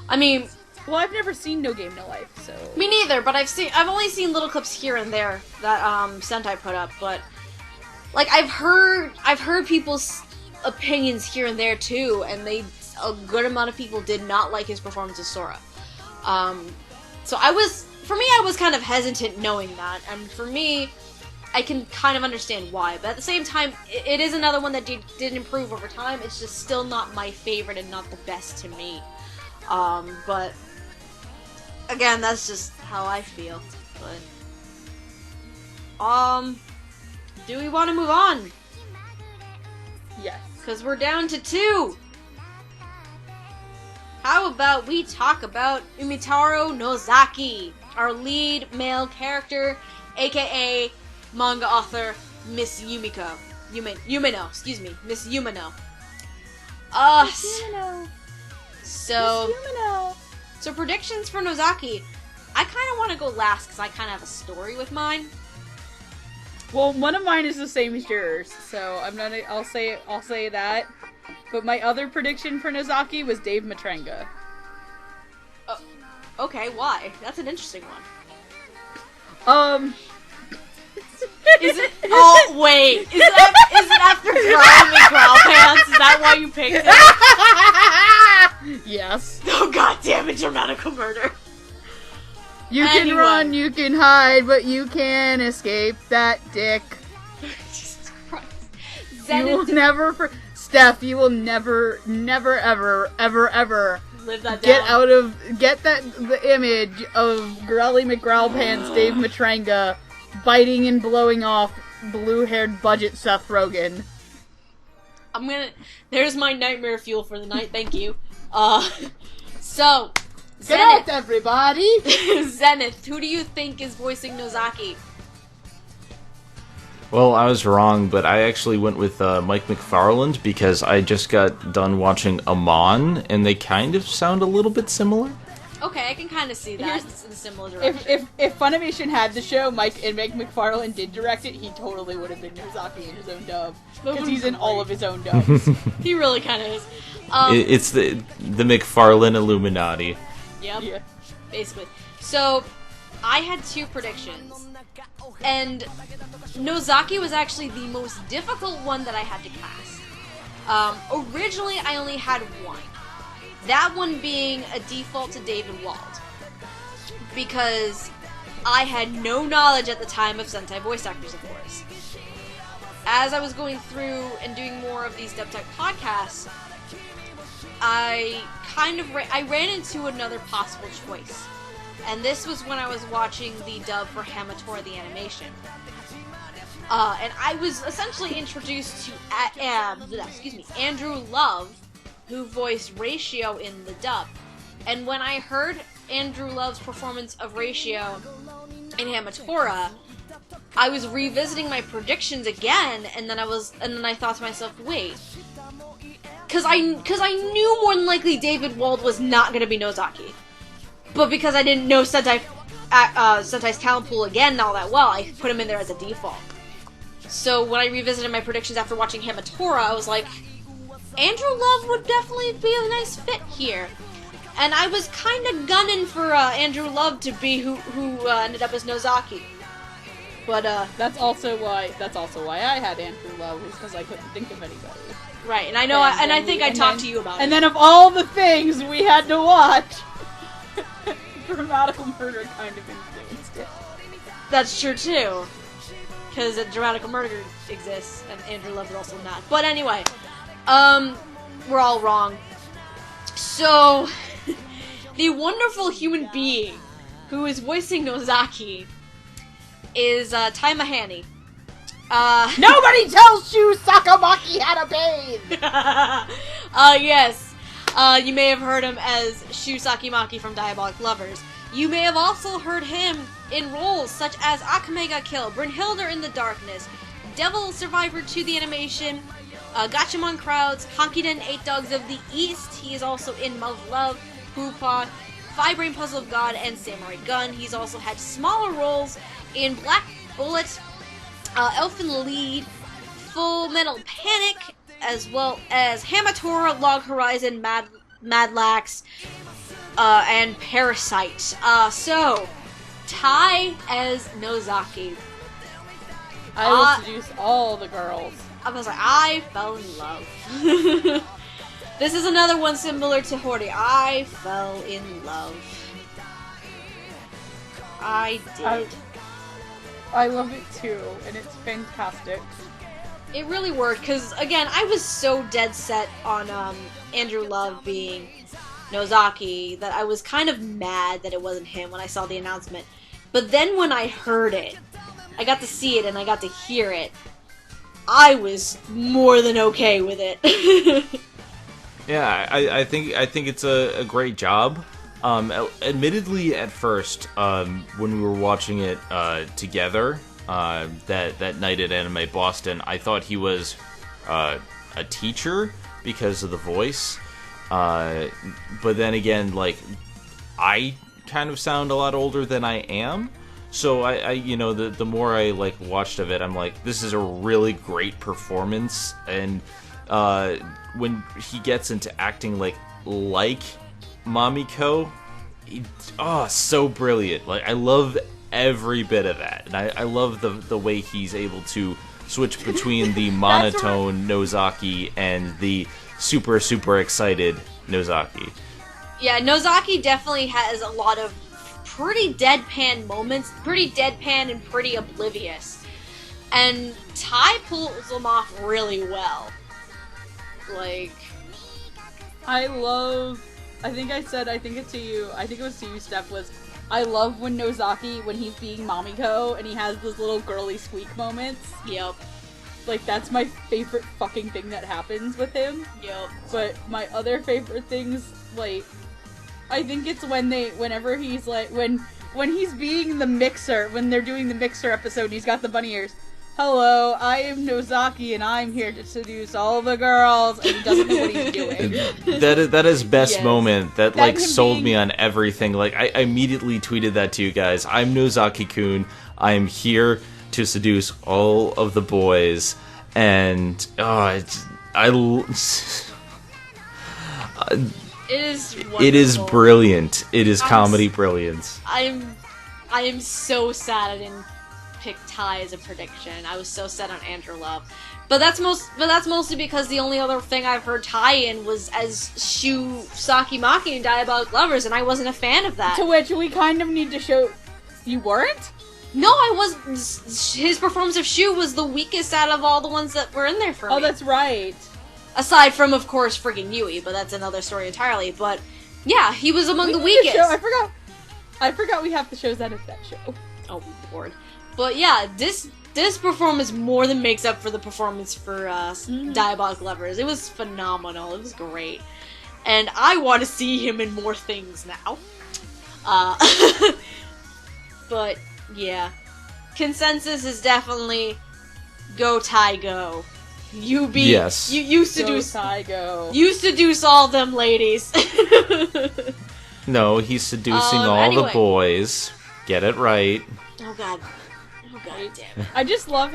I mean, well, I've never seen No Game, No Life, so. Me neither, but I've only seen little clips here and there that Sentai put up, but like I've heard people's opinions here and there too, and a good amount of people did not like his performance as Sora. So I was kind of hesitant knowing that, and for me, I can kind of understand why, but at the same time, it is another one that did improve over time. It's just still not my favorite and not the best to me. But again, that's just how I feel. But do we want to move on? Yes. Because we're down to 2. How about we talk about Umitaro Nozaki, our lead male character, aka manga author Miss Yumino, Miss Yumino. So predictions for Nozaki. I kind of want to go last because I kind of have a story with mine. Well, one of mine is the same as yours, so I'll say that. But my other prediction for Nozaki was Dave Matrenga. Okay, why? That's an interesting one. Is it? Oh wait, is it after Growl Me Growl Pants? Is that why you picked it? Yes. Oh god damn it, dramatical murder. You can run, you can hide, but you can't escape that dick. Jesus Christ. Zenith, you will never, Steph, you will never, ever Live that down. Get the image of Growly McGrowlpants Dave Matranga biting and blowing off blue-haired budget Seth Rogen. There's my nightmare fuel for the night, thank you. So, Get out, everybody! Zenith, who do you think is voicing Nozaki? Well, I was wrong, but I actually went with Mike McFarland because I just got done watching Amon, and they kind of sound a little bit similar. Okay, I can kind of see that in a similar direction. If Funimation had the show, Mike McFarland did direct it, he totally would have been Nozaki in his own dub. Because he's in all of his own dubs. He really kind of is. It's the McFarlane Illuminati. Yep, yeah. Basically. So, I had 2 predictions. And Nozaki was actually the most difficult one that I had to cast. Originally, I only had 1. That one being a default to David Wald. Because I had no knowledge at the time of Sentai voice actors, of course. As I was going through and doing more of these dub type podcasts, I ran into another possible choice. And this was when I was watching the dub for Hamatora the animation. And I was essentially introduced to Andrew Love, who voiced Ratio in the dub. And when I heard Andrew Love's performance of Ratio in Hamatora, I was revisiting my predictions again, and then I thought to myself, wait, because I knew more than likely David Wald was not going to be Nozaki, but because I didn't know Sentai's talent pool again all that well, I put him in there as a default. So when I revisited my predictions after watching Hamatora, I was like, Andrew Love would definitely be a nice fit here. And I was kind of gunning for Andrew Love to be who ended up as Nozaki. But that's also why I had Andrew Love, was because I couldn't think of anybody. Right, and I know, I think I talked to you about it. And then of all the things we had to watch, Dramatical Murder kind of influenced it. That's true too, because Dramatical Murder exists, and Andrew Love is also not. But anyway, we're all wrong. So, the wonderful human being who is voicing Nozaki is Tai Mahani. Nobody tells Shu Sakamaki how to bathe! Yes. You may have heard him as Shu Sakamaki from Diabolic Lovers. You may have also heard him in roles such as Akame ga Kill, Brynhilde in the Darkness, Devil Survivor 2 the animation, Gatchaman Crowds, Hankiden 8 Dogs of the East. He is also in Love Love, Pupa, Five Brain Puzzle of God, and Samurai Gun. He's also had smaller roles in Black Bullet, Elfin Lead, Full Metal Panic, as well as Hamatora, Log Horizon, Madlax, and Parasite. So, Tai as Nozaki. I will seduce all the girls. I was like, I fell in love. This is another one similar to Hori. I fell in love. I did. I love it too, and it's fantastic. It really worked, because, again, I was so dead set on Andrew Love being Nozaki that I was kind of mad that it wasn't him when I saw the announcement. But then when I heard it, I got to see it and I got to hear it, I was more than okay with it. Yeah, I think it's a great job. Admittedly, at first, when we were watching it together that night at Anime Boston, I thought he was a teacher because of the voice. But then again, like, I kind of sound a lot older than I am. So I the more I watched of it, I'm like, this is a really great performance. And when he gets into acting like Mamiko, so brilliant. Like, I love every bit of that, and I love the way he's able to switch between the monotone Nozaki and the super excited Nozaki. Yeah, Nozaki definitely has a lot of pretty deadpan moments, pretty deadpan and pretty oblivious, and Tai pulls them off really well. Like, I love I think it was to you, Steph, was, I love when Nozaki, when he's being Mamiko, and he has those little girly squeak moments. Yep. Like, that's my favorite fucking thing that happens with him. Yep. But my other favorite things, like, I think it's whenever he's like, when he's being the mixer, when they're doing the mixer episode, and he's got the bunny ears. Hello, I am Nozaki, and I'm here to seduce all the girls, and he doesn't know what he's doing. That is best Yes. moment. That That him sold being- me on everything. Like, I immediately tweeted that to you guys. I'm Nozaki-Kun. I am here to seduce all of the boys. And, It is wonderful. it is brilliant. It is I'm comedy brilliance. I am so sad I didn't pick Tai as a prediction. I was so set on Andrew Love. But that's mostly because the only other thing I've heard Tai in was as Shu Sakimaki in Diabolic Lovers, and I wasn't a fan of that. To which we kind of need to show... You weren't? No, I was. His performance of Shu was the weakest out of all the ones that were in there for me. Oh, that's right. Aside from, of course, friggin' Yui, but that's another story entirely. But yeah, he was among the weakest. I forgot we have to show Zenith that show. Oh, Lord. But yeah, this performance more than makes up for the performance for Diabolic Lovers. It was phenomenal. It was great. And I want to see him in more things now. But, yeah. Consensus is definitely go Tai go. Yes. You seduce... Go Tai go. You seduce all them ladies. No, he's seducing all anyway. the boys. Get it right. Oh god damn it. I just love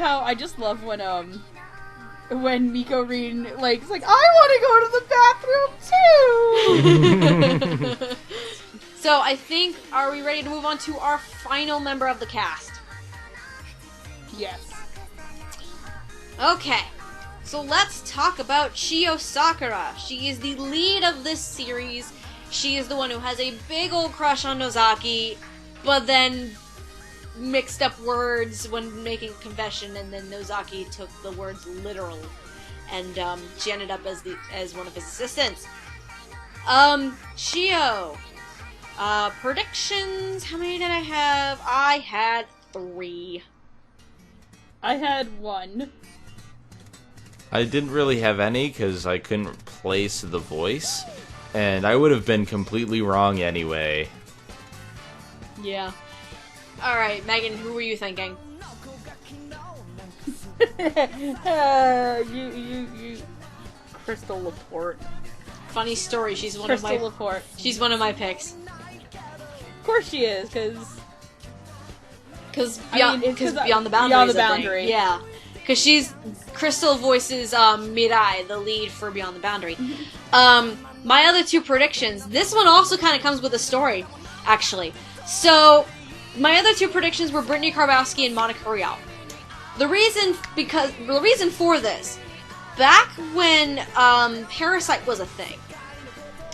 when Miko Rin, like, is like, I want to go to the bathroom too! So I think, are we ready to move on to our final member of the cast? Yes. Okay, so let's talk about Chiyo Sakura. She is the lead of this series. She is the one who has a big old crush on Nozaki, but then mixed up words when making a confession, and then Nozaki took the words literal, and she ended up as one of his assistants. Chiyo. Predictions. How many did I have? I had 3. I had 1. I didn't really have any because I couldn't place the voice, and I would have been completely wrong anyway. Yeah. Alright, Megan, who were you thinking? You Crystal Laporte. Funny story, she's one Crystal of my Laporte. she's one of my picks. Of course she is, Cause I beyond, mean, it's 'cause beyond the boundary. Beyond the Boundary. Yeah. Cause Crystal voices Mitai, the lead for Beyond the Boundary. My other 2 predictions. This one also kind of comes with a story, actually. So, my other 2 predictions were Brittany Karbowski and Monica Rial. The reason for this, back when Parasite was a thing,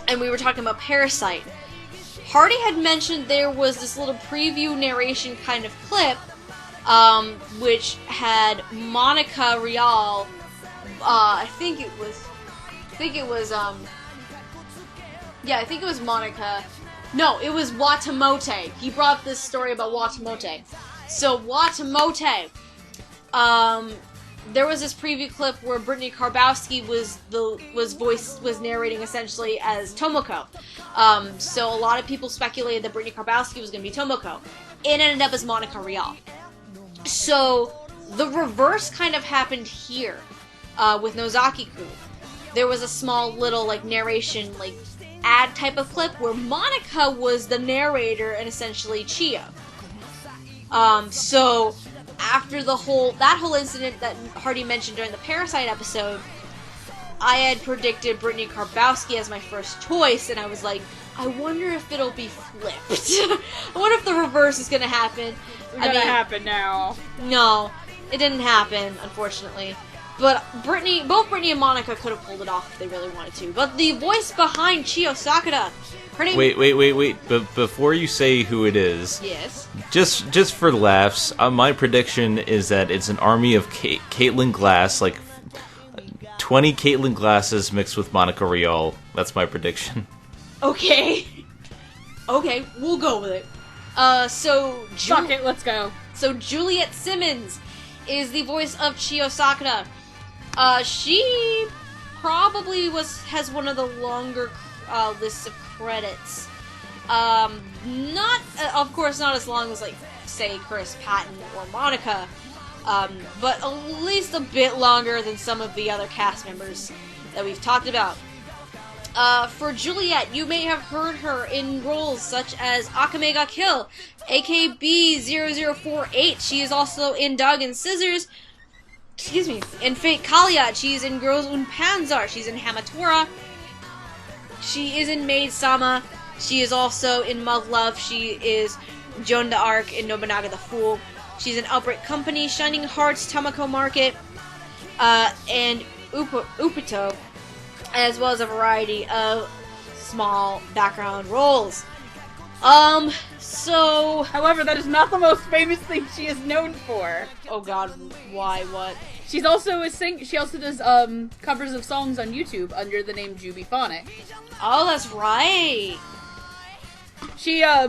and we were talking about Parasite, Hardy had mentioned there was this little preview narration kind of clip, which had Monica Rial, I think it was Monica. No, it was Ōishi. He brought this story about Ōishi. So Ōishi, there was this preview clip where Brittany Karbowski was narrating essentially as Tomoko. So a lot of people speculated that Brittany Karbowski was going to be Tomoko. It ended up as Monica Rial. So the reverse kind of happened here with Nozaki-Kun. There was a small little narration ad type of clip where Monica was the narrator and essentially Chiyo. So after that whole incident that Hardy mentioned during the Parasite episode, I had predicted Brittany Karbowski as my first choice, and I was like, I wonder if it'll be flipped. I wonder if the reverse is gonna happen. It's gonna happen now. No, it didn't happen, unfortunately. But both Brittany and Monica could have pulled it off if they really wanted to. But the voice behind Chiyo Sakura, her name... Wait. But before you say who it is... Yes? Just for laughs, my prediction is that it's an army of Caitlyn Glass, 20 Caitlyn Glasses mixed with Monica Rial. That's my prediction. Okay. Okay, we'll go with it. Fuck it, let's go. So Juliet Simmons is the voice of Chiyo Sakura. She probably has one of the longer lists of credits. Not, of course, not as long as, like, say, Chris Patton or Monica, but at least a bit longer than some of the other cast members that we've talked about. For Juliet, you may have heard her in roles such as Akame ga Kill, AKB 0048. She is also in Dog and Scissors. Excuse me. In Fate Kalia, she's in Girls und Panzer. She's in Hamatora. She is in Maid Sama. She is also in Mug Love. She is Joan d'Arc in Nobunaga the Fool. She's in Outbreak Company, Shining Hearts, Tamako Market, and Upito, as well as a variety of small background roles. However, that is not the most famous thing she is known for. Oh god, why, what? She's also she also does, covers of songs on YouTube under the name Jubiphonic. Oh, that's right! She, I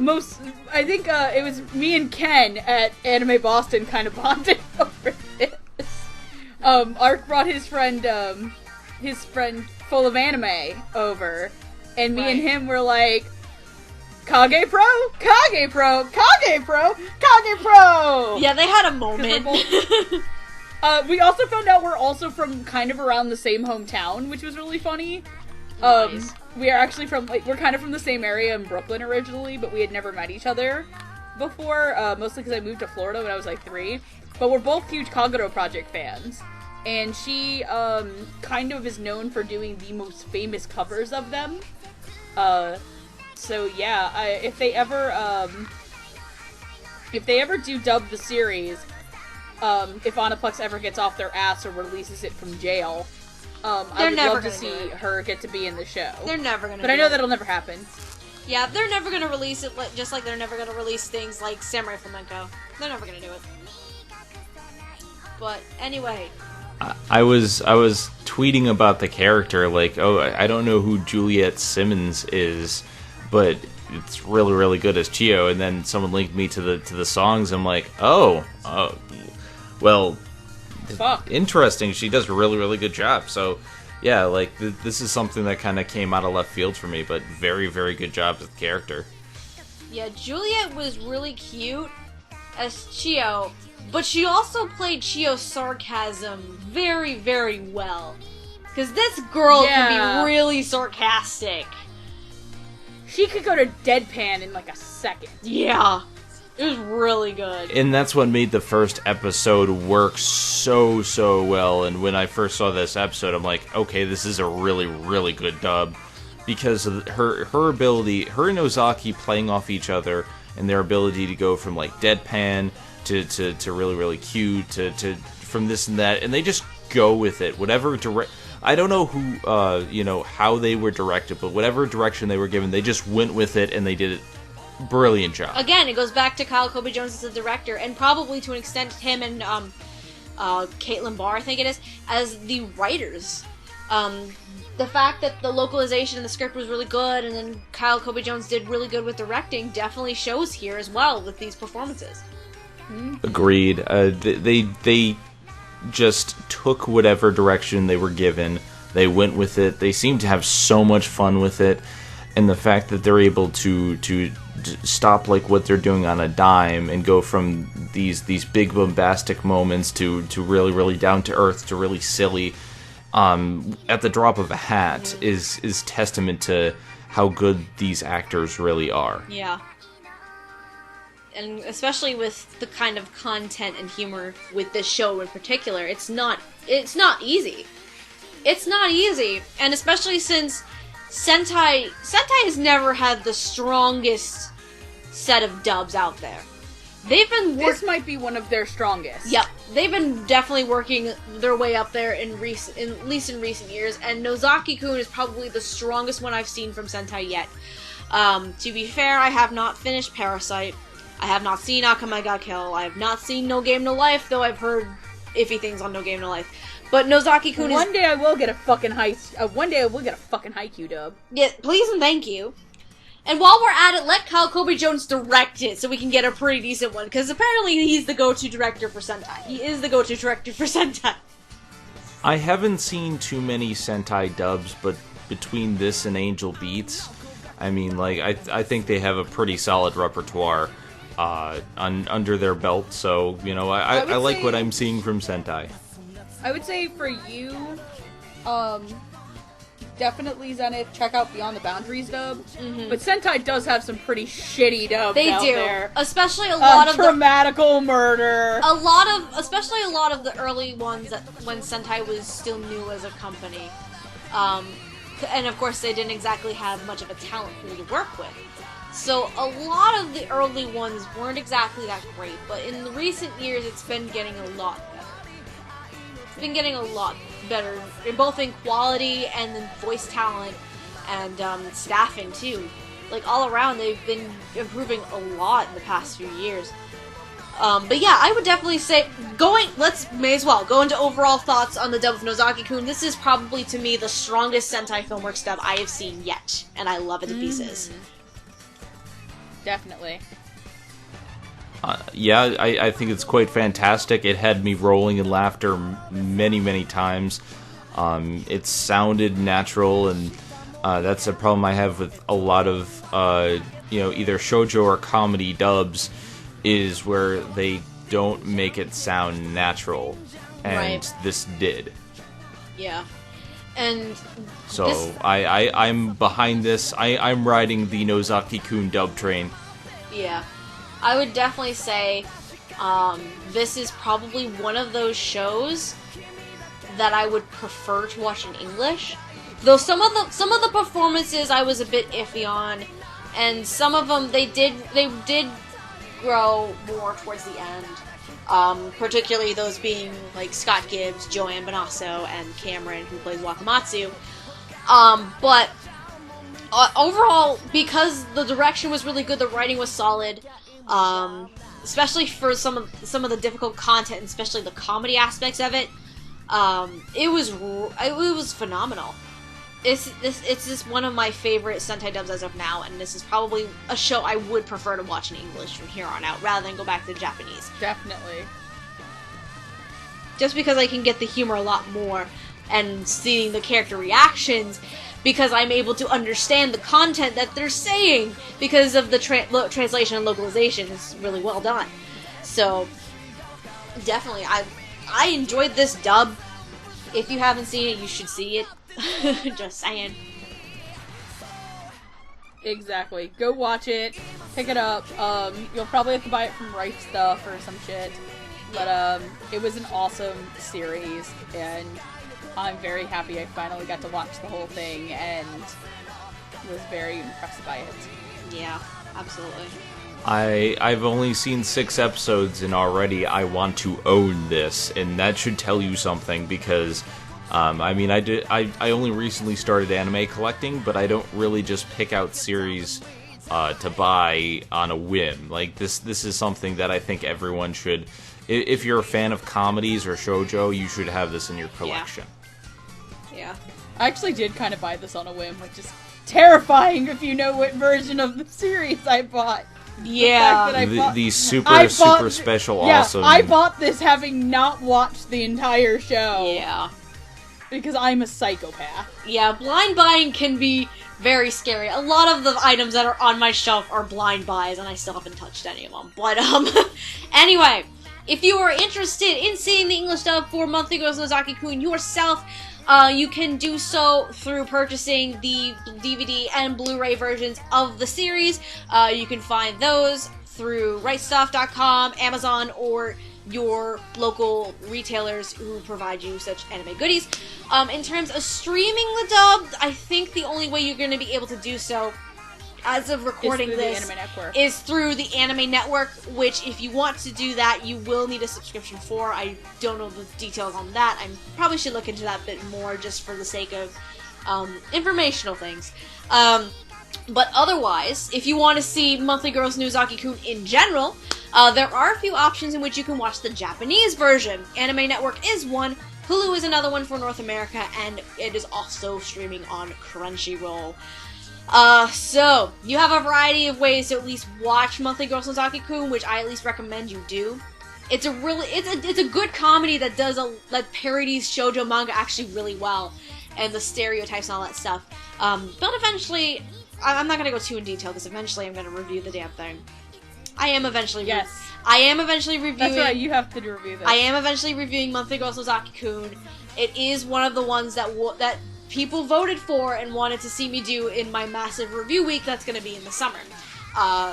think, it was me and Ken at Anime Boston kind of bonded over this. Ark brought his friend full of anime over, and me and him were like, Kage Pro? Kage Pro? Kage Pro? Kage Pro! Yeah, they had a moment. We also found out we're also from kind of around the same hometown, which was really funny. Nice. We are actually from, like, we're kind of from the same area in Brooklyn originally, but we had never met each other before, mostly because I moved to Florida when I was, like, 3. But we're both huge Kagero Project fans. And she, kind of is known for doing the most famous covers of them. So yeah, if they ever do dub the series, if Aniplex ever gets off their ass or releases it from jail, I would love to see her get to be in the show. They're never gonna. But I know that'll never happen. Yeah, they're never gonna release it, just like they're never gonna release things like Samurai Flamenco. They're never gonna do it. But anyway. I was tweeting about the character, like, oh, I don't know who Juliet Simmons is, but it's really, really good as Chiyo. And then someone linked me to the songs. I'm like, well, fuck, interesting. She does a really, really good job. So, yeah, like this is something that kind of came out of left field for me, but very, very good job as the character. Yeah, Juliet was really cute as Chiyo. But she also played Chiyo's sarcasm very, very well. Because this girl can be really sarcastic. She could go to deadpan in like a second. Yeah. It was really good. And that's what made the first episode work so, so well. And when I first saw this episode, I'm like, okay, this is a really, really good dub. Because of her ability, her and Ozaki playing off each other, and their ability to go from like deadpan to really, really cute, to from this and that, and they just go with it. Whatever I don't know who, how they were directed, but whatever direction they were given, they just went with it, and they did it. Brilliant job. Again, it goes back to Kyle Kobe Jones as the director, and probably to an extent him and Katelyn Barr, I think it is, as the writers. The fact that the localization and the script was really good, and then Kyle Kobe Jones did really good with directing, definitely shows here as well with these performances. Agreed. They just took whatever direction they were given. They went with it. They seem to have so much fun with it, and the fact that they're able to stop like what they're doing on a dime and go from these big bombastic moments to really, really down to earth to really silly at the drop of a hat is testament to how good these actors really are. Yeah. And especially with the kind of content and humor with this show in particular, it's not easy. It's not easy, and especially since Sentai has never had the strongest set of dubs out there. They've been this might be one of their strongest. Yep, they've been definitely working their way up there at least in recent years, and Nozaki-Kun is probably the strongest one I've seen from Sentai yet. To be fair, I have not finished Parasite. I have not seen Akame ga Kill. I have not seen No Game No Life, though I've heard iffy things on No Game No Life. But Nozaki-Kun One day I will get a fucking Haikyuu dub. Yeah, please and thank you. And while we're at it, let Kyle Kobe Jones direct it so we can get a pretty decent one, because apparently he's the go-to director for Sentai. He is the go-to director for Sentai. I haven't seen too many Sentai dubs, but between this and Angel Beats, I mean, like, I think they have a pretty solid repertoire under their belt, so, you know, I like what I'm seeing from Sentai. I would say for you, definitely Zenith, check out Beyond the Boundaries dub. Mm-hmm. But Sentai does have some pretty shitty dubs out there. Especially a lot of Traumatical Murder. Especially a lot of the early ones that when Sentai was still new as a company. And of course they didn't exactly have much of a talent pool to work with. So a lot of the early ones weren't exactly that great, but in the recent years it's been getting a lot better. It's been getting a lot better, both in quality and in voice talent and staffing too. Like all around, they've been improving a lot in the past few years. But yeah, I would definitely say may as well go into overall thoughts on the dub of Nozaki-Kun. This is probably to me the strongest Sentai Filmworks dub I have seen yet, and I love it to pieces. Definitely. Yeah, I think it's quite fantastic. It had me rolling in laughter many, many times. It sounded natural, and that's a problem I have with a lot of, either shoujo or comedy dubs, is where they don't make it sound natural. And this did. Yeah. And so I'm behind this. I'm riding the Nozaki-Kun dub train. Yeah. I would definitely say this is probably one of those shows that I would prefer to watch in English. Though some of the performances I was a bit iffy on, and some of them they did grow more towards the end. Particularly those being like Scott Gibbs, Joanne Bonasso, and Cameron, who plays Wakamatsu. But overall, because the direction was really good, the writing was solid. Especially for some of the difficult content, and especially the comedy aspects of it, it was phenomenal. It's just one of my favorite Sentai dubs as of now, and this is probably a show I would prefer to watch in English from here on out, rather than go back to the Japanese. Definitely. Just because I can get the humor a lot more, and seeing the character reactions, because I'm able to understand the content that they're saying because of the translation and localization is really well done. So, definitely, I enjoyed this dub. If you haven't seen it, you should see it. Just saying. Exactly. Go watch it. Pick it up. You'll probably have to buy it from Right Stuff or some shit. But it was an awesome series, and I'm very happy I finally got to watch the whole thing and was very impressed by it. Yeah, absolutely. I've only seen 6 episodes, and already I want to own this, and that should tell you something, because I only recently started anime collecting, but I don't really just pick out series to buy on a whim. Like this is something that I think everyone should. If you're a fan of comedies or shoujo, you should have this in your collection. Yeah. I actually did kind of buy this on a whim, which is terrifying if you know what version of the series I bought. Yeah. The super special awesome. I bought this having not watched the entire show. Yeah. Because I'm a psychopath. Yeah, blind buying can be very scary. A lot of the items that are on my shelf are blind buys, and I still haven't touched any of them. But, anyway, if you are interested in seeing the English dub for Monthly Girls Nozaki-Kun yourself, you can do so through purchasing the DVD and Blu-ray versions of the series. You can find those through rightstuff.com, Amazon, or your local retailers who provide you such anime goodies. In terms of streaming the dub, I think the only way you're going to be able to do so, as of recording this, is through the Anime Network, which if you want to do that, you will need a subscription for. I don't know the details on that. I probably should look into that a bit more just for the sake of informational things. But otherwise, if you want to see Monthly Girls Nozaki-Kun in general, There are a few options in which you can watch the Japanese version. Anime Network is one, Hulu is another one for North America, and it is also streaming on Crunchyroll. So, you have a variety of ways to at least watch monthly Girls Nozaki-Kun, which I at least recommend you do. It's a good comedy that that parodies shoujo manga actually really well, and the stereotypes and all that stuff. But eventually, I'm not gonna go too in detail, because eventually I'm gonna review the damn thing. I am eventually reviewing... That's right, you have to review this. I am eventually reviewing monthly Girls Nozaki-Kun. It is one of the ones that people voted for and wanted to see me do in my massive review week that's gonna be in the summer.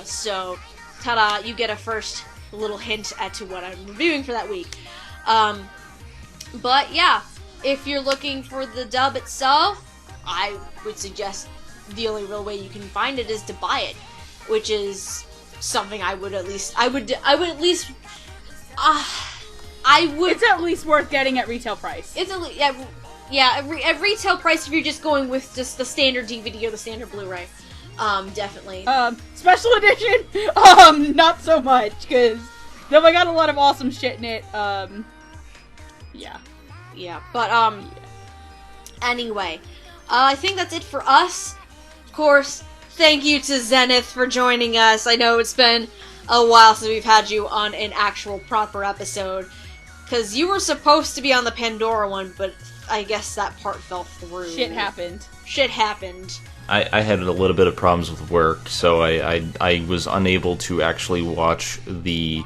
So, ta-da, you get a first little hint as to what I'm reviewing for that week. But yeah, if you're looking for the dub itself, I would suggest the only real way you can find it is to buy it, which is something I would at least it's at least worth getting at retail price. It's at retail price if you're just going with just the standard DVD or the standard Blu-ray. Definitely. Special edition, not so much, because though I got a lot of awesome shit in it, yeah. Yeah, but, anyway, I think that's it for us. Of course, thank you to Zenith for joining us. I know it's been a while since we've had you on an actual proper episode, because you were supposed to be on the Pandora one, but I guess that part fell through. Shit happened. I had a little bit of problems with work, so I was unable to actually watch the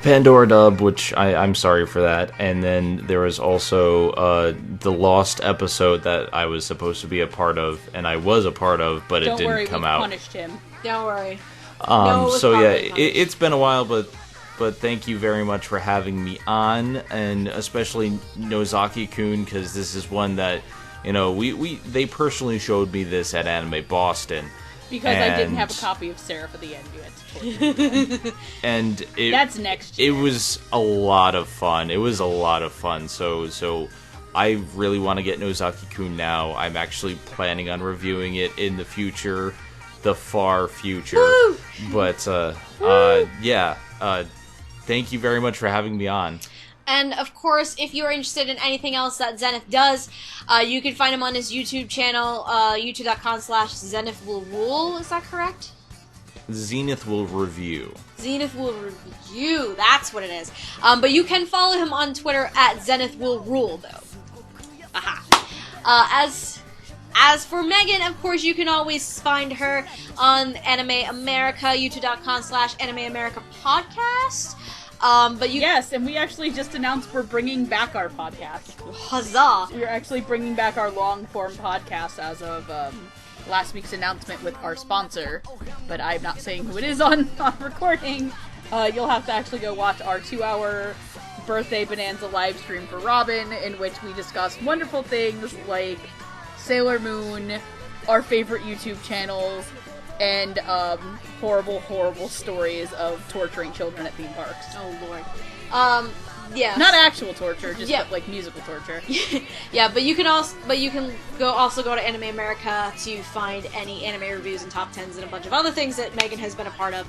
Pandora dub, which I'm sorry for that. And then there was also the Lost episode that I was supposed to be a part of, and I was a part of, but it didn't come out. Don't worry, we punished him. Don't worry. So yeah, it's been a while, but thank you very much for having me on, and especially Nozaki-Kun, because this is one that, you know, they personally showed me this at Anime Boston. Because I didn't have a copy of Seraph of the End yet. And that's next year. It was a lot of fun. So I really want to get Nozaki-Kun now. I'm actually planning on reviewing it in the future, the far future. Woo! But yeah. Thank you very much for having me on. And, of course, if you're interested in anything else that Zenith does, you can find him on his YouTube channel, youtube.com/Zenith Will Rule. Is that correct? Zenith Will Review. Zenith Will Review. That's what it is. But you can follow him on Twitter at Zenith Will Rule, though. Aha. As for Megan, of course, you can always find her on Anime America, youtube.com/Anime America Podcast. But yes, and we actually just announced we're bringing back our podcast. Huzzah! We're actually bringing back our long-form podcast as of last week's announcement with our sponsor, but I'm not saying who it is on recording. You'll have to actually go watch our 2-hour birthday bonanza live stream for Robin, in which we discuss wonderful things like Sailor Moon, our favorite YouTube channels, and horrible, horrible stories of torturing children at theme parks. Oh lord. Yeah. Not actual torture, just like musical torture. Yeah, but you can also go to Anime America to find any anime reviews and top 10s and a bunch of other things that Megan has been a part of.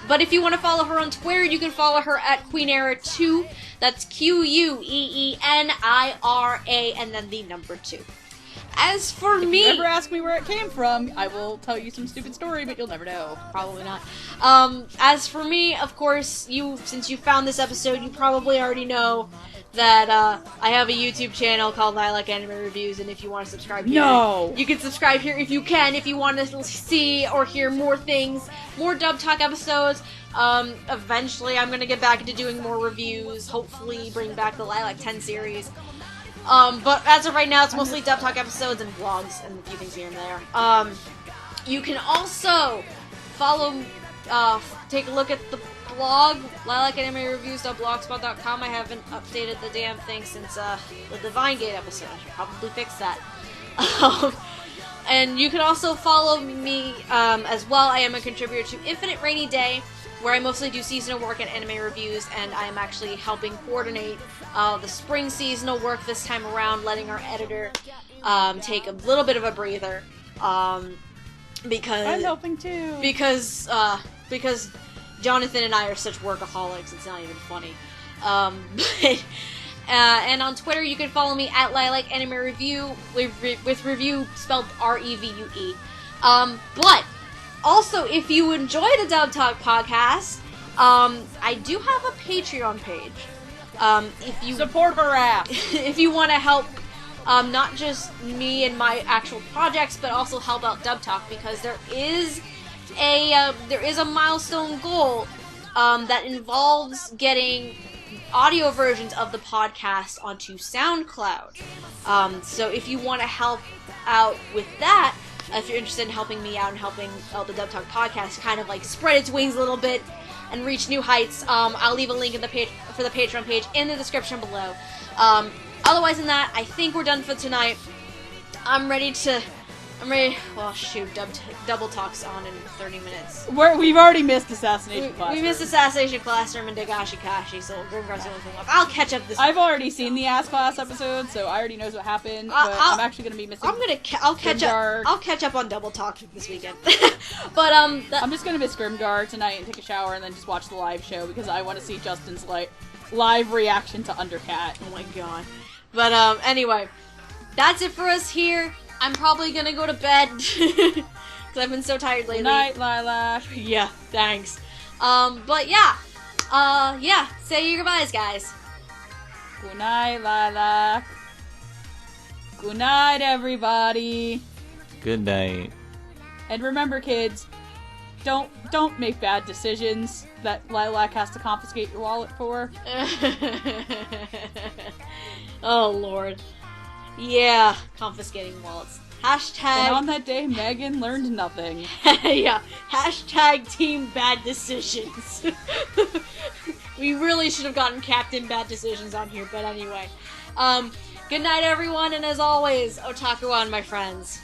But if you want to follow her on Twitter, you can follow her at QueenEra2. That's QUEENIRA and then the number 2. As for me... If you ever ask me where it came from, I will tell you some stupid story, but you'll never know. Probably not. As for me, of course, since you found this episode, you probably already know that I have a YouTube channel called Lilac Anime Reviews, and if you want to subscribe here, you can subscribe here if you can, if you want to see or hear more things, more Dub Talk episodes. Eventually, I'm going to get back into doing more reviews, hopefully bring back the Lilac 10 series. But as of right now, it's mostly Dub Talk episodes and vlogs and a few things here and there. You can also take a look at the blog, lilacanime-reviews.blogspot.com. I haven't updated the damn thing since, the Divine Gate episode. I should probably fix that. And you can also follow me, as well. I am a contributor to Infinite Rainy Day, where I mostly do seasonal work and anime reviews, and I'm actually helping coordinate the spring seasonal work this time around, letting our editor take a little bit of a breather, because I'm helping too. Because Jonathan and I are such workaholics, it's not even funny. And on Twitter, you can follow me at Lilac Anime Review, with review spelled REVUE. But also, if you enjoy the Dub Talk podcast, I do have a Patreon page. If you support her ass, if you want to help, not just me and my actual projects, but also help out Dub Talk, because there is a milestone goal that involves getting audio versions of the podcast onto SoundCloud. So if you want to help out with that, if you're interested in helping me out and helping out the Dub Talk podcast kind of like spread its wings a little bit and reach new heights, I'll leave a link in the page for the Patreon page in the description below. Otherwise than that, I think we're done for tonight. I'm ready. Well, shoot, Double Talk's on in 30 minutes. We've already missed Assassination Classroom. We missed Assassination Classroom and Dagashi Kashi, so Grimgar's the only thing left. I'll catch up this week. I've already seen the Ass Class episode, so I already knows what happened, but I'm actually going to be missing I'll catch up on Double Talk this weekend. But, I'm just going to miss Grimgar tonight and take a shower and then just watch the live show, because I want to see Justin's, live reaction to Undercat. Oh my god. But, anyway, that's it for us here. I'm probably gonna go to bed, because I've been so tired lately. Good night, Lilac. Yeah, thanks. But yeah, say your goodbyes, guys. Good night, Lilac. Good night, everybody. Good night. And remember, kids, don't make bad decisions that Lilac has to confiscate your wallet for. Oh, Lord. Yeah, confiscating wallets. Hashtag... And on that day, Megan learned nothing. Yeah, hashtag team bad decisions. We really should have gotten Captain Bad Decisions on here, but anyway. Good night, everyone, and as always, Otaku-wan, my friends.